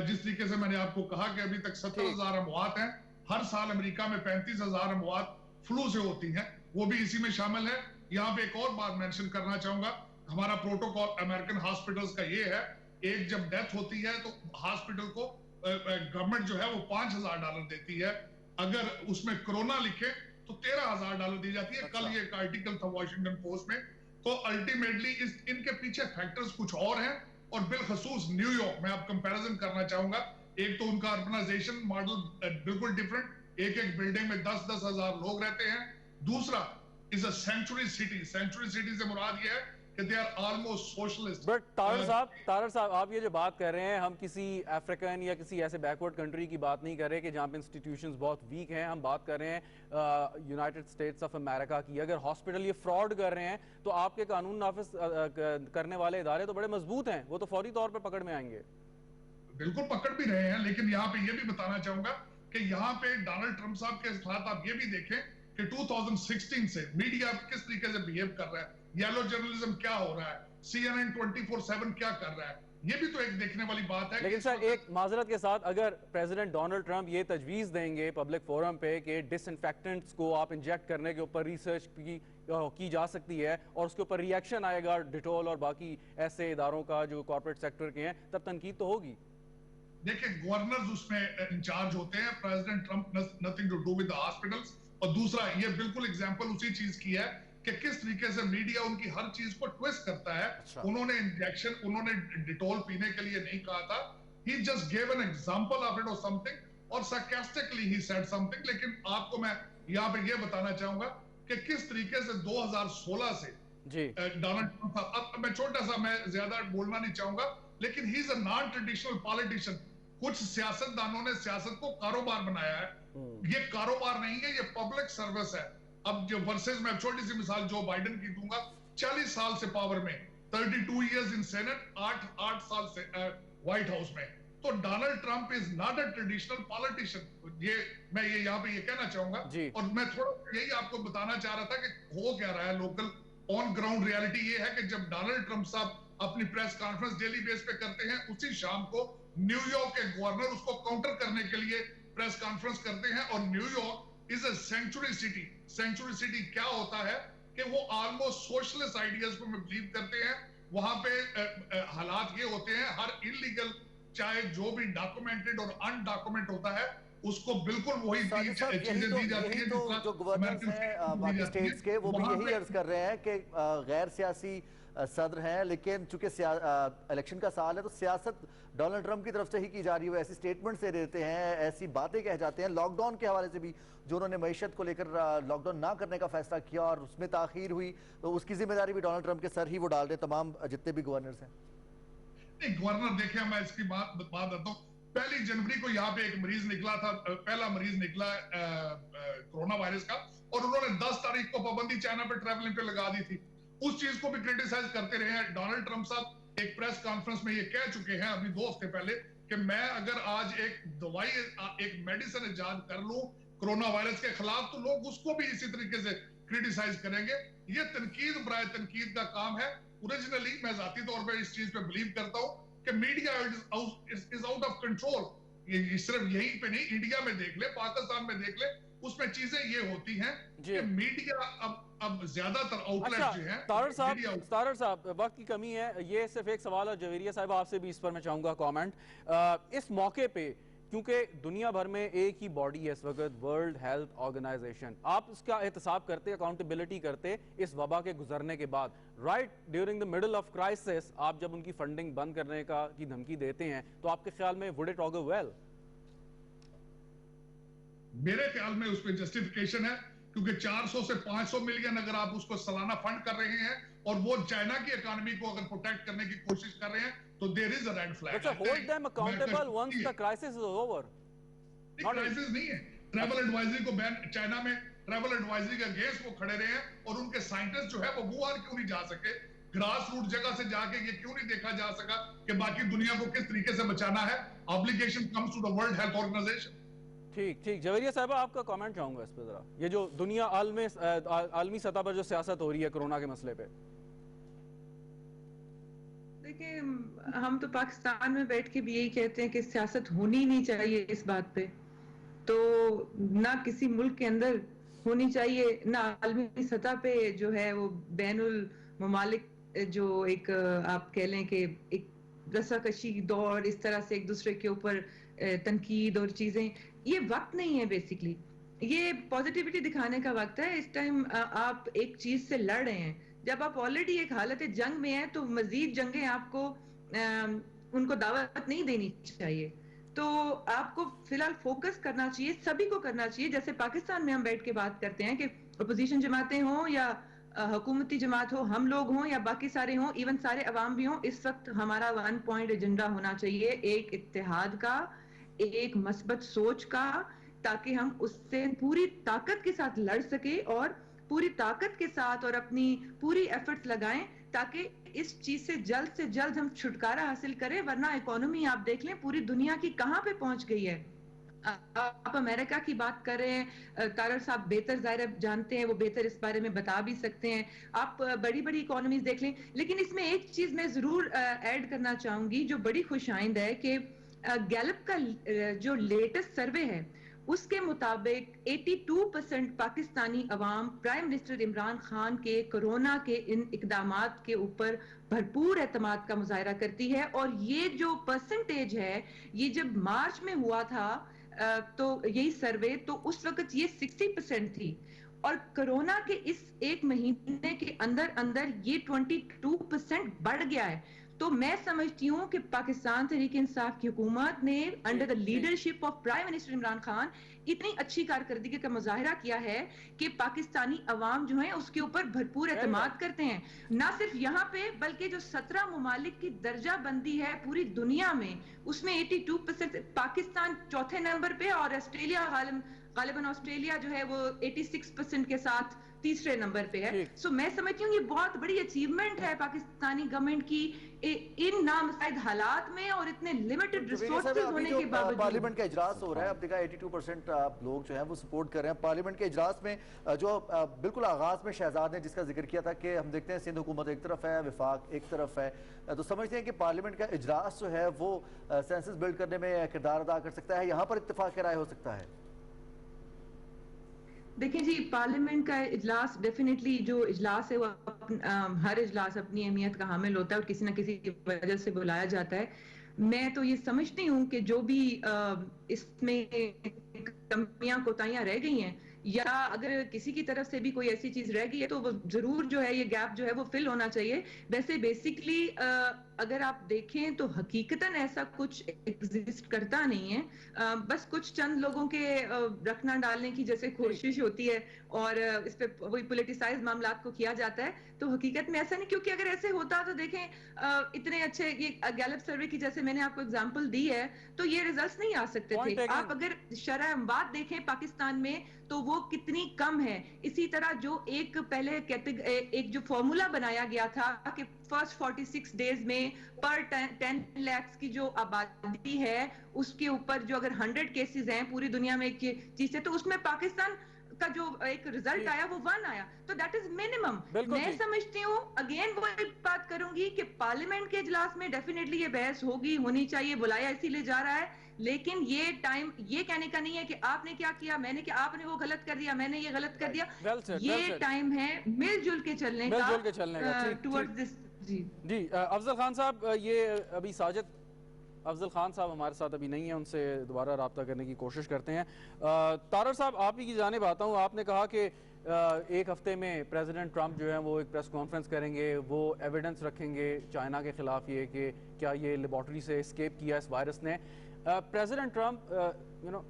जिस तरीके से मैंने आपको कहा कि अभी तक 70,000 अमवात हैं, हर साल अमेरिका में 35,000 अमवात फ्लू से होती हैं, वो भी इसी में शामिल है। यहाँ पे एक और बात मेंशन करना चाहूंगा, हमारा प्रोटोकॉल अमेरिकन हॉस्पिटल्स का ये है, एक जब डेथ होती है तो हॉस्पिटल को गवर्नमेंट जो है वो $5,000 देती है। अगर उसमें कोरोना लिखे तो $13,000 दी जाती है। कल ये एक आर्टिकल था वॉशिंगटन पोस्ट में। तो अल्टीमेटली इनके पीछे फैक्टर्स कुछ और हैं, और बिलखसूस न्यूयॉर्क में आप कंपैरिजन करना चाहूंगा। एक तो उनका अर्बनाइजेशन मॉडल बिल्कुल डिफरेंट, एक बिल्डिंग में 10-10 हजार लोग रहते हैं। दूसरा is a century city. Century city से मुराद ये है कि they are almost socialist. But Tarar साहब आप ये जो बात कर रहे हैं, हम किसी अफ्रीकन या किसी ऐसे बैकवर्ड कंट्री की बात नहीं कर रहे कि जहाँ पे इंस्टीट्यूशंस बहुत वीक हैं। हम बात कर रहे हैं यूनाइटेड स्टेट्स ऑफ अमेरिका की। अगर हॉस्पिटल ये फ्रॉड कर रहे हैं तो आपके कानून नाफिज करने वाले इदारे तो बड़े मजबूत हैं, वो तो फौरी तौर पर पकड़ में आएंगे। बिल्कुल पकड़ भी रहे हैं, लेकिन यहाँ पे ये भी बताना चाहूंगा कि यहाँ पे डोनाल्ड ट्रंप साहब के साथ आप ये भी देखें कि 2016 से मीडिया किस तरीके से बिहेव कर रहा है, येलो जर्नलिज्म क्या हो रहा है, CNN 24/7 क्या कर रहा है। ये भी तो एक देखने वाली बात है। लेकिन सर एक माजरत के साथ, अगर प्रेसिडेंट डोनाल्ड ट्रंप ये तजवीज़ देंगे पब्लिक फोरम पे कि डिसइंफेक्टेंट्स को आप इंजेक्ट करने के ऊपर रिसर्च की जा सकती है और उसके ऊपर रिएक्शन आएगा डिटोल और बाकी ऐसे इदारों का जो कॉर्पोरेट सेक्टर के हैं, तब तनकीद तो होगी। देखिए गवर्नर्स उसमें इंचार्ज होते हैं, President Trump nothing to do with the hospitals. और दूसरा ये बिल्कुल एग्जांपल उसी चीज की है कि किस तरीके से मीडिया उनकी हर चीज को ट्विस्ट करता है। उन्होंने इंजेक्शन, उन्होंने डिटोल पीने के लिए नहीं कहा था, he just give an example of it और समथिंग और sarcastically ही सेड समथिंग। लेकिन आपको मैं यहाँ पे ये बताना चाहूंगा कि किस तरीके से 2016 से डोनाल्ड ट्रंप, अब मैं छोटा सा, मैं ज्यादा बोलना नहीं चाहूंगा, लेकिन he is a non traditional politician. कुछ सियासतदानों ने सियासत को कारोबार बनाया है, ये कारोबार नहीं है, ये पब्लिक सर्विस है। अब जो वर्सेस, मैं छोटी सी मिसाल जो बाइडेन की दूंगा, 40 साल से पावर में, 32 इयर्स इन सेनेट, 8 साल से व्हाइट हाउस में। तो Donald Trump is not a traditional politician. ये मैं ये यहाँ पे ये कहना चाहूंगा। और मैं थोड़ा यही आपको बताना चाह रहा था कि हो क्या रहा है लोकल ऑन ग्राउंड। रियलिटी ये है कि जब डोनाल्ड ट्रंप साहब अपनी प्रेस कॉन्फ्रेंस डेली बेस पे करते हैं, उसी शाम को न्यूयॉर्क के गवर्नर उसको काउंटर करने के लिए प्रेस कॉन्फ्रेंस करते हैं। और New York is a century city. Century city क्या होता है कि वो ऑलमोस्ट सोशलिस्ट आइडियाज को बिलीव करते हैं। वहां पे हालात ये होते हैं, हर इलीगल, चाहे जो भी डॉक्यूमेंटेड और अनडॉक्यूमेंट होता है, उसको बिल्कुल वही चीजें दी जाती है। तो जो गवर्नर्स हैं बाकी स्टेट्स के, वो भी यही अर्ज कर रहे हैं कि गैर सियासी सदर हैं, लेकिन चूंकि इलेक्शन का साल है तो सियासत डोनाल्ड ट्रंप की तरफ से ही की जा रही है। ऐसी स्टेटमेंट से देते हैं, ऐसी बातें कह जाते हैं। लॉकडाउन के हवाले से भी जो उन्होंने मईशत को लेकर लॉकडाउन ना करने का फैसला किया और उसमें ताखीर हुई, तो उसकी जिम्मेदारी भी डोनाल्ड ट्रंप के सर ही वो डाल रहे हैं, तमाम जितने भी गवर्नर्स हैं। नहीं, गवर्नर देखे, मैं इसकी बात देता हूँ। 1 जनवरी को यहाँ पे एक मरीज निकला था, पहला मरीज निकला कोरोना वायरस का, और उन्होंने 10 तारीख को पाबंदी चाइना पे ट्रैवलिंग पे लगा दी थी। उस चीज को भी क्रिटिसाइज करते रहे हैं। डोनाल्ड ट्रंप साहब एक प्रेस कॉन्फ्रेंस में ये कह चुके हैं अभी 2 हफ्ते पहले कि मैं अगर आज एक दवाई, एक मेडिसिन इजाद कर लूं कोरोना वायरस के खिलाफ, तो लोग उसको भी इसी तरीके से क्रिटिसाइज करेंगे। ये तनकीद बराए तनकीद का काम है। ओरिजिनली मैं जाती तौर पर इस चीज पे बिलीव करता हूँ कि media is out of control. ये सिर्फ यहीं पे नहीं, इंडिया में देख ले, पाकिस्तान में देख ले, उसमें चीजें ये होती हैं कि मीडिया अब ज्यादातर आउटलेट जो हैं। तारड़ साहब, वक्त की कमी है, ये सिर्फ एक सवाल है, जवेरिया साहब आपसे भी इस पर मैं चाहूंगा कमेंट। इस मौके पे क्योंकि दुनिया भर में एक ही बॉडी है इस वक्त, वर्ल्ड हेल्थ ऑर्गेनाइजेशन, आप इसका एहतसाब करते, अकाउंटेबिलिटी करते इस वबा के गुजरने के बाद, right during the middle of crisis, आप जब उनकी फंडिंग बंद करने की धमकी देते हैं, तो आपके ख्याल में वुड इट ऑगर वेल? मेरे ख्याल में उसमें जस्टिफिकेशन है, क्योंकि 400 से 500 मिलियन अगर आप उसको सालाना फंड कर रहे हैं और वो चाइना की इकोनॉमी को अगर प्रोटेक्ट करने की कोशिश कर रहे हैं, तो there is a red flag. Let's hold them accountable once the crisis is over. Crisis नहीं है, ट्रैवल एडवाइजरी को बैन, चाइना में ट्रैवल एडवाइजरी के अगेंस्ट वो खड़े रहे हैं, और उनके साइंटिस्ट जो है वो वुहान क्यों नहीं जा सके, ग्रास रूट जगह से जाके ये क्यों नहीं देखा जा सका कि बाकी दुनिया को किस तरीके से बचाना है। Obligation comes to the World Health Organization. ठीक, जवेरिया साहब आपका कमेंट चाहूंगा इस पे जरा, ये जो दुनिया आलमी सतह पर जो सियासत हो रही है कोरोना के मसले पे। देखिए, हम तो पाकिस्तान में बैठ के भी यही कहते हैं कि सियासत होनी ही नहीं चाहिए इस बात पे, तो ना किसी मुल्क के अंदर होनी चाहिए, ना आलमी सतह पे जो है वो बैनुल ममालिक जो एक आप कह लें कि एक रस्साकशी दौर, इस तरह से एक दूसरे के ऊपर तनकीद और चीजें, ये वक्त नहीं है। बेसिकली ये पॉजिटिविटी दिखाने का वक्त है। इस टाइम आप एक चीज से लड़ रहे हैं, जब आप ऑलरेडी एक हालत जंग में हैं तो मजीद जंगें आपको उनको दावत नहीं देनी चाहिए। तो आपको फिलहाल फोकस करना चाहिए, सभी को करना चाहिए। जैसे पाकिस्तान में हम बैठ के बात करते हैं कि अपोजिशन जमातें हों या हुकूमती जमात हो, हम लोग हों या बाकी सारे हों, इवन सारे अवाम भी हों, इस वक्त हमारा 1 पॉइंट एजेंडा होना चाहिए, एक इत्तेहाद का, एक मस्बत सोच का, ताकि हम उससे पूरी ताकत के साथ लड़ सके और पूरी ताकत के साथ और अपनी पूरी एफर्ट्स लगाएं, ताकि इस चीज से जल्द हम छुटकारा हासिल करें। वरना इकोनॉमी आप देख लें पूरी दुनिया की कहां पे पहुंच गई है। آپ امریکہ کی بات کر رہے ہیں, طارر صاحب بہتر ظاہر جانتے ہیں, وہ بہتر اس بارے میں بتا بھی سکتے ہیں. آپ بڑی بڑی اکانومیز دیکھ لیں, لیکن اس میں ایک چیز میں ضرور ایڈ کرنا چاہوں گی جو بڑی خوش آئند ہے کہ گیلپ کا جو لیٹسٹ سروے ہے اس کے مطابق 82% پاکستانی عوام پرائم منسٹر عمران خان کے کورونا کے ان اقدامات کے اوپر بھرپور اعتماد کا مظاہرہ کرتی ہے. اور یہ جو پرسنٹیج ہے, یہ جب مارچ میں ہوا تھا تو یہی سروے, تو اس وقت یہ 60% تھی, اور کرونا کے اس ایک مہینے کے اندر اندر یہ 22% بڑھ گیا ہے. تو میں سمجھتی ہوں کہ پاکستان تحریک انصاف کی حکومت نے under the leadership of prime minister Imran Khan اتنی اچھی کارکردگی کا مظاہرہ کیا ہے کہ پاکستانی عوام جو ہیں اس کے اوپر بھرپور اعتماد کرتے ہیں. نہ صرف یہاں پہ بلکہ جو 17 ممالک کی درجہ بندی ہے پوری دنیا میں, اس میں 82%, پاکستان چوتھے نمبر پہ, اور آسٹریلیا غالباً آسٹریلیا جو ہے وہ 86% کے ساتھ تیسرے نمبر پہ ہے. سو میں سمجھتی ہوں یہ بہت بڑی اچیومنٹ ہے پاکستانی گورنمنٹ کی ان نامساعد حالات میں اور اتنے لمیٹڈ ریسورسز ہونے کے باوجود. پارلیمنٹ کا اجلاس ہو رہا ہے, اب دیکھا 82% لوگ جو ہیں وہ سپورٹ کر رہے ہیں. پارلیمنٹ کے اجلاس میں جو بالکل آغاز میں شہزاد نے جس کا ذکر کیا تھا کہ ہم دیکھتے ہیں سندھ حکومت ایک طرف ہے, وفاق ایک طرف ہے, تو سمجھتے ہیں کہ پارلیمنٹ کا اجلاس جو ہے وہ سینسس بلڈ کرنے میں کردار ادا کر سکتا ہے, یہاں پر اتفاق رائے ہو سکتا ہے؟ دیکھیں جی, پارلیمنٹ کا اجلاس ڈیفینیٹلی جو اجلاس ہے وہ ہر اجلاس اپنی اہمیت کا حامل ہوتا ہے اور کسی نہ کسی کی وجہ سے بلایا جاتا ہے. میں تو یہ سمجھتی ہوں کہ جو بھی اس میں کمیاں کوتاہیاں رہ گئی ہیں, یا اگر کسی کی طرف سے بھی کوئی ایسی چیز رہ گئی ہے تو وہ ضرور جو ہے یہ گیپ جو ہے وہ فل ہونا چاہیے. ویسے بیسکلی اگر آپ دیکھیں تو حقیقتاً ایسا کچھ ایگزسٹ کرتا نہیں ہے, بس کچھ چند لوگوں کے رکھنا ڈالنے کی جیسے کوشش ہوتی ہے اور اس پہ وہی پولیٹیسائز معاملات کو کیا جاتا ہے. تو حقیقت میں ایسا نہیں, کیونکہ اگر ایسے ہوتا تو دیکھیں اتنے اچھے یہ گیلپ سروے کی جیسے میں نے آپ کو ایگزامپل دی ہے تو یہ ریزلٹس نہیں آ سکتے تھے. آپ اگر شرح اموات دیکھیں پاکستان میں تو وہ کتنی کم ہے. اسی طرح جو ایک پہلے ایک جو فارمولا بنایا گیا تھا کہ فرسٹ 46 ڈیز میں پر 10 لاکھ کی جو آبادی ہے اس کے اوپر جو اگر 100 کیسز ہیں پوری دنیا میں ایک چیز ہے, تو اس میں پاکستان کا جو ایک رزلٹ آیا وہ 1 آیا, تو دیٹ از منیمم. میں سمجھتی ہوں اگین وہ بات کروں گی کہ پارلیمنٹ کے اجلاس میں ڈیفینیٹلی یہ بحث ہوگی, ہونی چاہیے, بلایا اسی لیے جا رہا ہے, لیکن یہ ٹائم یہ کہنے کا نہیں ہے کہ آپ نے کیا کیا, میں نے کیا, آپ نے وہ غلط کر دیا, میں نے یہ غلط کر دیا. یہ ٹائم ہے مل جل کے چلنے کا ٹورڈ دس. جی افضل خان صاحب, یہ ابھی ساجد افضل خان صاحب ہمارے ساتھ ابھی نہیں ہیں, ان سے دوبارہ رابطہ کرنے کی کوشش کرتے ہیں. طارر صاحب آپ ہی کی جانب آتا ہوں, آپ نے کہا کہ ایک ہفتے میں پریزیڈنٹ ٹرمپ جو ہیں وہ ایک پریس کانفرنس کریں گے, وہ ایویڈنس رکھیں گے چائنا کے خلاف یہ کہ کیا یہ لیبارٹری سے اسکیپ کیا اس وائرس نے. President Trump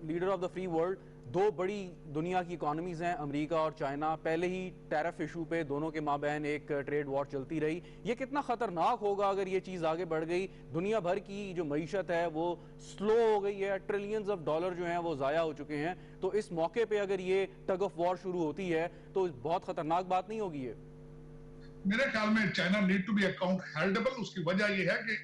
leader of the free world, دو بڑی دنیا کی اکانومیز ہیں امریکہ اور چائنا, پہلے ہی ٹیرف ایشو پہ دونوں کے مابین ایک ٹریڈ وار چلتی رہی. یہ کتنا خطرناک ہوگا اگر یہ چیز آگے بڑھ گئی؟ دنیا بھر کی جو معیشت ہے وہ سلو ہو گئی ہے, ٹریلینز آف ڈالر جو ہیں وہ ضائع ہو چکے ہیں, تو اس موقع پہ اگر یہ ٹگ آف وار شروع ہوتی ہے تو بہت خطرناک بات نہیں ہوگی یہ؟ میرے خیال میں China need to be accountable. اس کی وجہ یہ ہے کہ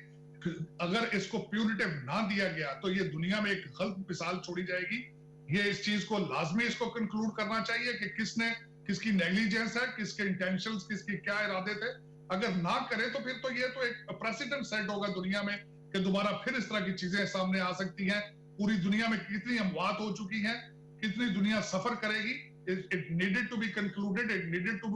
اگر اس کو پیوریٹیو نہ دیا گیا تو یہ دنیا میں ایک غلط مثال چھوڑی جائے گی. یہ اس چیز کو لازمی اس کو کنکلوڈ کرنا چاہیے کہ کس کی نیگلیجنس ہے, کس کے انٹینشنز, کس کی کیا ارادے تھے. اگر نہ کرے تو پھر تو یہ تو ایک پریسیڈنٹ سیٹ ہوگا دنیا میں کہ دوبارہ پھر اس طرح کی چیزیں سامنے آ سکتی ہیں. پوری دنیا میں کتنی اموات ہو چکی ہیں, کتنی دنیا سفر کرے گی. It needed to be concluded, it needed to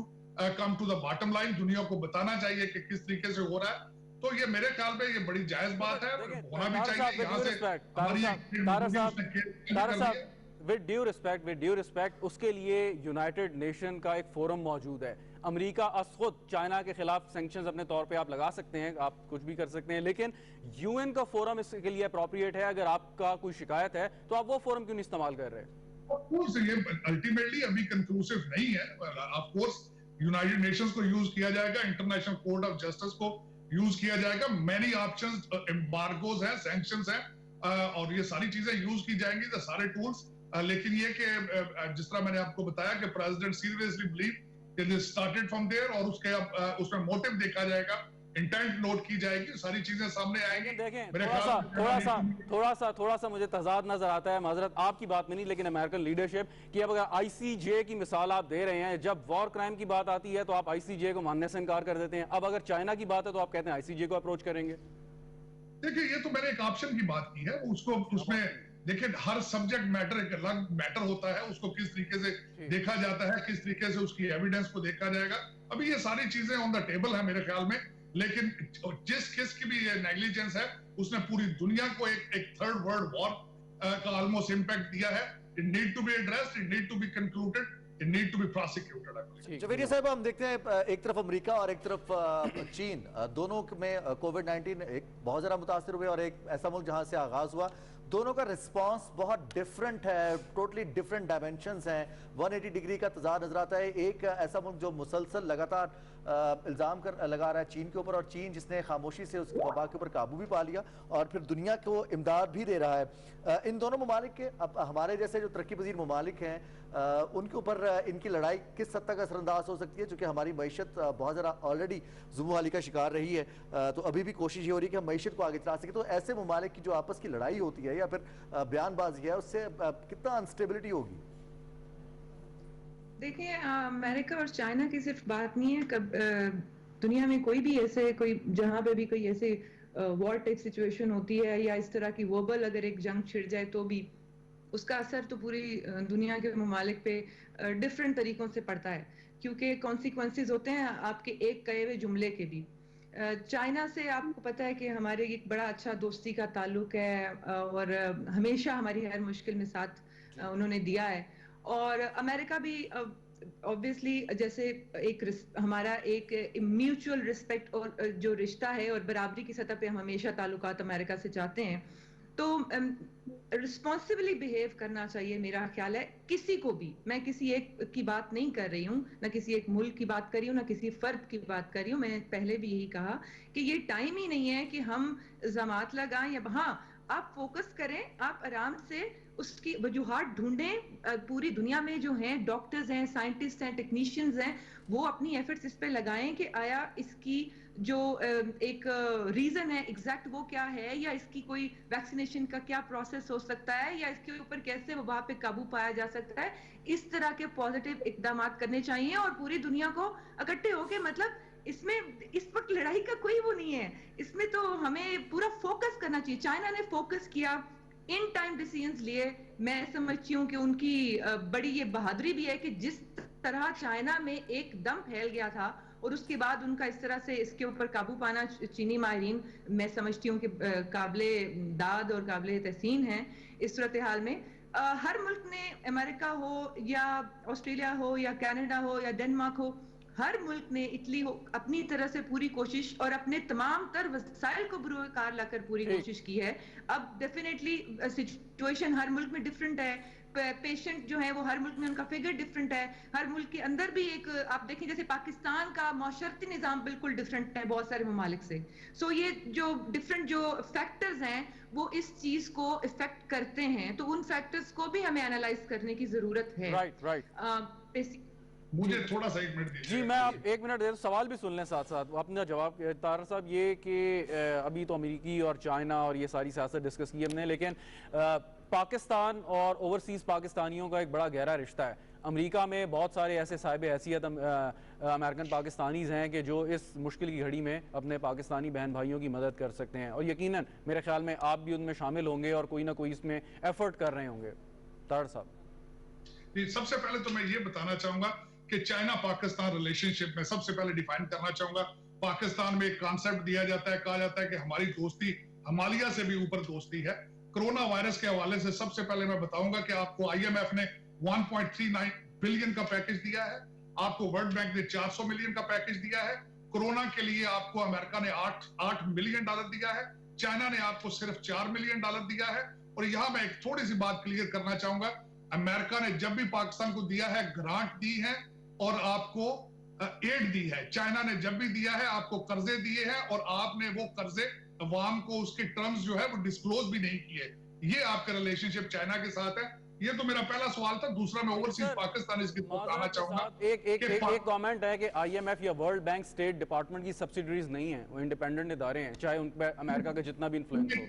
come to the bottom line. دنیا کو بتانا چاہیے کہ کس طریقے سے ہو رہا ہے. تو یہ میرے خیال میں یہ بڑی جائز بات ہے, ہونا بھی چاہیے. یہاں سے with due respect, اس کے لیے یونائٹڈ نیشن کا ایک فورم موجود ہے. امریکہ از خود چائنا کے خلاف سینکشنز اپنے طور پہ آپ لگا سکتے ہیں, آپ کچھ بھی کر سکتے ہیں, لیکن یو این کا فورم اس کے لیے اپروپریٹ ہے. اگر آپ کا کوئی شکایت ہے تو آپ وہ فورم کیوں نہیں استعمال کر رہے؟ یہ الٹیمیٹلی ابھی کنکلوسیو نہیں ہے. آف کورس یونائٹڈ نیشنز کو یوز کیا جائے گا, انٹرنیشنل کورٹ آف جسٹس کو یوز کیا جائے گا, مینی آپشنز, ایمبارگوز ہیں, سینکشنز ہیں, اور یہ ساری چیزیں یوز کی جائیں گی, سارے ٹولز. لیکن یہ کہ جس طرح میں نے آپ کو بتایا کہ پریزیڈنٹ سیریسلی بلیو کہ دس سٹارٹڈ فرام دیئر, اور اس میں موٹیو دیکھا جائے گا इंटेंट नोट की जाएगी, सारी चीजें सामने आएंगी। देखें मेरे थोड़ा सा मुझे तजाद नजर आता है, माजरत आपकी बात में नहीं लेकिन अमेरिकन लीडरशिप की। अब अगर ICJ की मिसाल आप दे रहे हैं, जब वॉर क्राइम की बात आती है तो आप ICJ को मानने से इनकार कर देते हैं, अब अगर चाइना की बात है तो आप कहते हैं ICJ को अप्रोच करेंगे। देखिए, ये तो मैंने एक ऑप्शन की बात की है, उसको उसमें देखिए हर सब्जेक्ट मैटर एक अलग मैटर होता है, उसको किस तरीके से देखा जाता है, किस तरीके से उसकी एविडेंस को देखा जाएगा। अभी ये सारी चीजें ऑन द टेबल है मेरे ख्याल में, लेकिन जिस किस की भी ये नेग्लिजेंस है उसने पूरी दुनिया को एक थर्ड वर्ल्ड वॉर का ऑलमोस्ट इंपैक्ट दिया है। It need to be addressed, it need to be concluded, it need to be prosecuted. Javeria साहब, हम देखते हैं एक तरफ अमेरिका और एक तरफ चीन, दोनों में कोविड-19 एक बहुत ज़्यादा मुतासिर हुए, और एक ऐसा मुल्क जहां से आगाज हुआ, दोनों का रिस्पांस बहुत डिफरेंट है, टोटली डिफरेंट डायमेंशंस हैं, 180 डिग्री का तजाद नजर आता है। एक ऐसा मुल्क जो मुसलसल लगातार इल्ज़ाम लगा रहा है चीन के ऊपर, और चीन जिसने खामोशी से उस वबा के ऊपर काबू भी पा लिया और फिर दुनिया को इमदाद भी दे रहा है। इन दोनों ममालिक के, अब हमारे जैसे जो तरक्की पजीर ममालिक हैं, उनके ऊपर इनकी लड़ाई किस हद तक असरअंदाज हो सकती है, चूँकि हमारी मीशत बहुत ज़्यादा ऑलरेडी ज़ुमूहाली का शिकार रही है, तो अभी भी कोशिश ये हो रही है कि हम मीशत को आगे चला सकें। तो ऐसे ममालिक की जो आपस की लड़ाई होती है या फिर बयानबाजी है, उससे कितना अनस्टेबिलिटी होगी? देखिए, अमेरिका और चाइना की सिर्फ बात नहीं है, कब दुनिया में कोई भी ऐसे कोई जहाँ पे भी कोई ऐसे वॉर टाइप सिचुएशन होती है या इस तरह की वर्बल अगर एक जंग छिड़ जाए तो भी उसका असर तो पूरी दुनिया के ममालिक पे डिफरेंट तरीकों से पड़ता है, क्योंकि कॉन्सिक्वेंसेस होते हैं आपके एक कहे हुए जुमले के भी। चाइना से आपको पता है कि हमारे एक बड़ा अच्छा दोस्ती का ताल्लुक है और हमेशा हमारी हर मुश्किल में साथ उन्होंने दिया है। और अमेरिका भी ऑब्वियसली जैसे हमारा एक म्यूचुअल रिस्पेक्ट और जो रिश्ता है और बराबरी की सतह पे हम हमेशा ताल्लुकात अमेरिका से चाहते हैं, तो रिस्पॉन्सिबली बिहेव करना चाहिए मेरा ख्याल है किसी को भी। मैं किसी एक की बात नहीं कर रही हूँ, ना किसी एक मुल्क की बात कर रही हूँ, ना किसी फर्द की बात कर रही हूँ। मैं पहले भी यही कहा कि ये टाइम ही नहीं है कि हम जमात लगाएं या हाँ आप फोकस करें, आप आराम से उसकी वजूहात ढूंढें। पूरी दुनिया में जो हैं डॉक्टर्स हैं, साइंटिस्ट हैं, टेक्नीशियंस हैं, वो अपनी एफर्ट्स इस पे लगाएं कि आया इसकी जो एक रीजन है एग्जैक्ट वो क्या है, या इसकी कोई वैक्सीनेशन का क्या प्रोसेस हो सकता है, या इसके ऊपर कैसे वबा पे काबू पाया जा सकता है। इस तरह के पॉजिटिव इकदाम करने चाहिए और पूरी दुनिया को इकट्ठे होके, मतलब इसमें इस वक्त लड़ाई का कोई वो नहीं है, इसमें तो हमें पूरा फोकस करना चाहिए। चाइना ने फोकस किया, इन टाइम डिसीजंस लिए। मैं समझती हूँ कि उनकी बड़ी ये बहादुरी भी है कि जिस तरह चाइना में एकदम फैल गया था और उसके बाद उनका इस तरह से इसके ऊपर काबू पाना चीनी माहिरीन मैं समझती हूँ कि काबिले दाद और काबिले तहसीन है। इस सूरत हाल में हर मुल्क ने, अमेरिका हो या ऑस्ट्रेलिया हो या कनाडा हो या डेनमार्क हो, हर मुल्क ने, इटली हो, अपनी तरह से पूरी कोशिश और अपने तमाम तर वसाइल को बुरुकार लाकर पूरी कोशिश की है। अब डेफिनेटली सिचुएशन हर मुल्क में डिफरेंट है, पेशेंट जो है वो हर मुल्क में उनका फिगर डिफरेंट है, हर मुल्क के अंदर भी एक आप देखें जैसे पाकिस्तान का मौशरती निज़ाम बिल्कुल डिफरेंट है बहुत सारे ममालिक से। सो ये जो डिफरेंट जो फैक्टर्स हैं वो इस चीज को इफेक्ट करते हैं, तो उन फैक्टर्स को भी हमें एनालाइज करने की जरूरत है। राइट। मुझे थोड़ा सा 1 मिनट दीजिए। जी, मैं आप 1 मिनट दे, सवाल भी सुन लें साथ साथ अपना जवाब। तारा साहब, ये कि अभी तो अमेरिकी और चाइना और ये सारी सियासत डिस्कस की हमने, लेकिन पाकिस्तान और ओवरसीज़ पाकिस्तानियों का एक बड़ा गहरा रिश्ता है। अमेरिका में बहुत सारे ऐसे साहिब हैसियत अमेरिकन पाकिस्तानीज़ हैं कि जो इस मुश्किल की घड़ी में अपने पाकिस्तानी बहन भाइयों की मदद कर सकते हैं, और यकीनन मेरे ख्याल में आप भी उनमें शामिल होंगे और कोई ना कोई इसमें एफर्ट कर रहे होंगे। तारा साहब, सबसे पहले तो मैं ये बताना चाहूंगा कि चाइना पाकिस्तान रिलेशनशिप में सबसे पहले डिफाइन करना चाहूंगा, पाकिस्तान में एक कॉन्सेप्ट दिया जाता है, कहा जाता है कि हमारी दोस्ती हिमालय से भी ऊपर दोस्ती है। कोरोना वायरस के हवाले से सबसे पहले मैं बताऊंगा कि आपको IMF ने 1.39 बिलियन का पैकेज दिया है, आपको वर्ल्ड बैंक ने 400 मिलियन का पैकेज दिया है। कोरोना के लिए आपको अमेरिका ने 8 मिलियन डॉलर दिया है, चाइना ने आपको सिर्फ 4 मिलियन डॉलर दिया है। और यहां मैं एक थोड़ी सी बात क्लियर करना चाहूंगा, अमेरिका ने जब भी पाकिस्तान को दिया है ग्रांट दी है और आपको एड दी है, चाइना ने जब भी दिया है आपको कर्जे दिए हैं और आपने वो कर्जे अवाम को उसके टर्म्स जो है वो डिस्क्लोज भी नहीं किए। ये आपका रिलेशनशिप चाइना के साथ है। ये तो मेरा पहला सवाल था। दूसरा मैं ओवरसीज पाकिस्तानी की बताना चाहूंगा। एक कमेंट है कि IMF या वर्ल्ड बैंक स्टेट डिपार्टमेंट की सब्सिडरीज नहीं है, वो इंडिपेंडेंट इदारे हैं, चाहे उन पर अमेरिका का जितना भी इन्फ्लुएंस हो।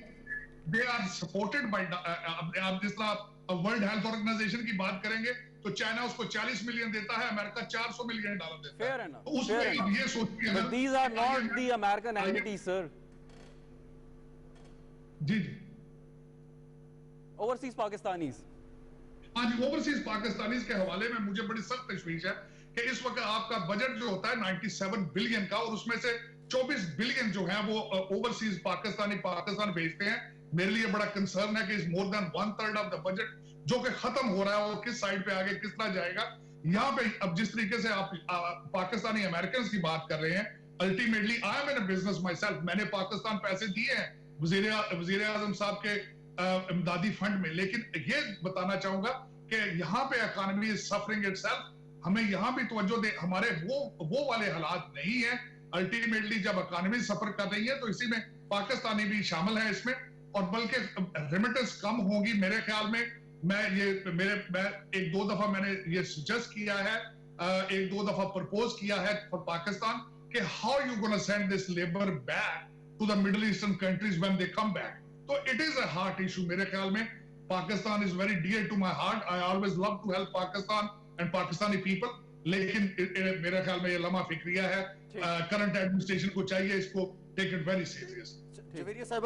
They are supported by आप जिस तरह वर्ल्ड हेल्थ ऑर्गेनाइजेशन की बात करेंगे तो चाइना उसको 40 मिलियन देता है, अमेरिका $400 मिलियन देता है। तो उसमें ये सोचिए, But these are not the American entities, sir. जी जी, ओवरसीज पाकिस्तानीज। हाँ जी, ओवरसीज पाकिस्तानीज के हवाले में मुझे बड़ी सख्त तशवीश है कि इस वक्त आपका बजट जो होता है 97 बिलियन का, और उसमें से 24 बिलियन जो है वो ओवरसीज पाकिस्तान भेजते हैं। मेरे लिए बड़ा कंसर्न है कि is more than 1/3 of the budget जो कि खत्म हो रहा है, और किस साइड पे आगे किस तरह जाएगा। यहाँ पे अब जिस तरीके से आप पाकिस्तानी अमेरिकन की बात कर रहे हैं, ultimately I am in a business my self, मैंने पाकिस्तान पैसे दिए हैं वजीर आजम साहब के इमदादी फंड में, लेकिन ये बताना चाहूंगा कि यहाँ पे इकॉनमी इज सफरिंग इटसेल्फ। हमें यहाँ भी तवज्जो दे, हमारे वो वाले हालात नहीं है। अल्टीमेटली जब इकॉनमी सफर कर रही है तो इसी में पाकिस्तानी भी शामिल है इसमें, और बल्कि रेमिटेंस कम होगी मेरे ख्याल में। मैं एक दो दफा मैंने ये सजेस्ट किया है, एक दो दफा प्रपोज किया है फॉर पाकिस्तान कि how you gonna send this labour back to the middle eastern countries when they come back. तो it is a heart issue मेरे ख्याल में। Pakistan is very dear to my heart, I always love to help Pakistan and Pakistani people, लेकिन मेरे ख्याल में ये लम्हा फिक्रिया है। करंट एडमिनिस्ट्रेशन को चाहिए इसको take it very serious. Javeria साहब,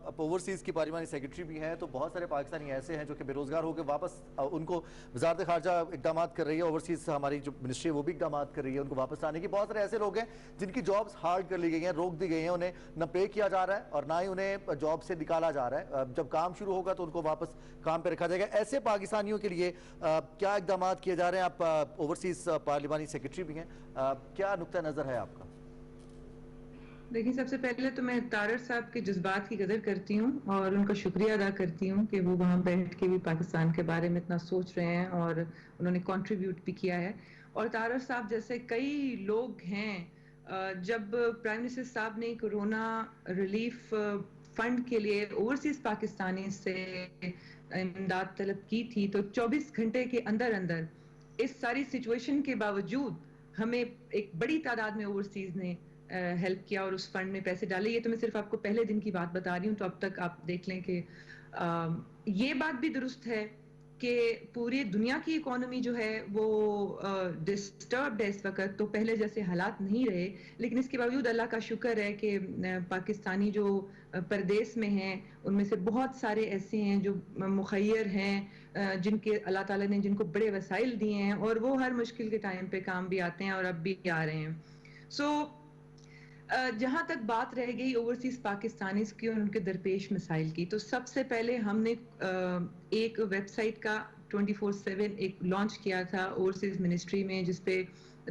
आप ओवरसीज़ की पार्लिमानी सेक्रेटरी भी हैं, तो बहुत सारे पाकिस्तानी ऐसे हैं जो कि बेरोजगार होकर वापस, उनको वजारत खारजा इकदाम कर रही है, ओवरसीज़ हमारी जो मिनिस्ट्री है वो भी इकदाम कर रही है उनको वापस लाने की। बहुत सारे ऐसे लोग हैं जिनकी जॉब्स हार्ड कर ली गई हैं, रोक दी गई हैं, उन्हें न पे किया जा रहा है और ना ही उन्हें जॉब से निकाला जा रहा है। जब काम शुरू होगा तो उनको वापस काम पर रखा जाएगा। ऐसे पाकिस्तानियों के लिए क्या इकदाम किए जा रहे हैं? आप ओवरसीज़ पार्लिमानी सेक्रेटरी भी हैं, क्या नुक्ता नज़र है आपका? देखिए, सबसे पहले तो मैं तारर साहब के जज्बात की कदर करती हूँ और उनका शुक्रिया अदा करती हूँ कि वो वहाँ बैठ के भी पाकिस्तान के बारे में इतना सोच रहे हैं और उन्होंने कंट्रीब्यूट भी किया है। और तारर साहब जैसे कई लोग हैं, जब प्राइम मिनिस्टर साहब ने कोरोना रिलीफ फंड के लिए ओवरसीज पाकिस्तानी से इमदाद तलब की थी, तो 24 घंटे के अंदर अंदर इस सारी सिचुएशन के बावजूद हमें एक बड़ी तादाद में ओवरसीज ने हेल्प किया और उस फंड में पैसे डाले। ये तो मैं सिर्फ आपको पहले दिन की बात बता रही हूँ, तो अब तक आप देख लें कि ये बात भी दुरुस्त है कि पूरी दुनिया की इकोनॉमी जो है वो डिस्टर्ब्ड है इस वक्त, तो पहले जैसे हालात नहीं रहे, लेकिन इसके बावजूद अल्लाह का शुक्र है कि पाकिस्तानी जो परदेश में हैं उनमें से बहुत सारे ऐसे हैं जो मुखय्यर हैं, जिनके अल्लाह ताला ने जिनको बड़े वसाइल दिए हैं और वो हर मुश्किल के टाइम पे काम भी आते हैं और अब भी आ रहे हैं। जहाँ तक बात रह गई ओवरसीज पाकिस्तानीज की और उनके दरपेश मसाइल की, तो सबसे पहले हमने एक वेबसाइट का 24/7 एक लॉन्च किया था ओवरसीज मिनिस्ट्री में, जिसपे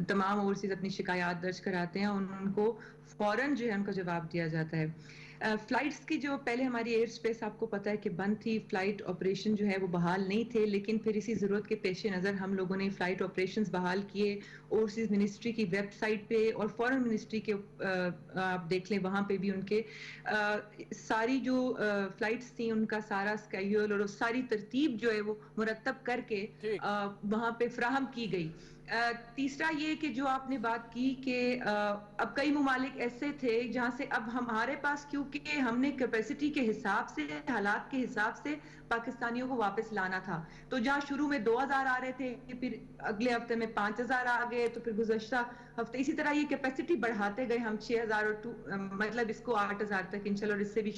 तमाम ओवरसीज अपनी शिकायत दर्ज कराते हैं और उनको फौरन जो है उनका जवाब दिया जाता है। फ्लाइट्स की जो पहले हमारी एयर स्पेस आपको पता है कि बंद थी, फ्लाइट ऑपरेशन जो है वो बहाल नहीं थे, लेकिन फिर इसी ज़रूरत के पेश नज़र हम लोगों ने फ़्लाइट ऑपरेशंस बहाल किए ओवरसीज़ मिनिस्ट्री की वेबसाइट पे, और फॉरेन मिनिस्ट्री के आप देख लें वहाँ पे भी उनके सारी जो फ़्लाइट्स थी उनका सारा स्केड्यूल और सारी तरतीब जो है वो मुरतब करके वहाँ पे फ्राहम की गई। तीसरा ये कि जो आपने बात की कि अब कई ममालिक ऐसे थे जहाँ से अब हमारे पास, क्योंकि हमने कैपेसिटी के हिसाब से, हालात के हिसाब से पाकिस्तानियों को वापस लाना था, तो जहाँ शुरू में 2000 आ रहे थे, फिर अगले हफ्ते में 5000 आ गए, तो फिर गुज़श्ता हफ्ते इसी तरह ये कैपेसिटी बढ़ाते गए हम 6000 और मतलब इसको 8000 तक इंशाल्लाह, और इससे भी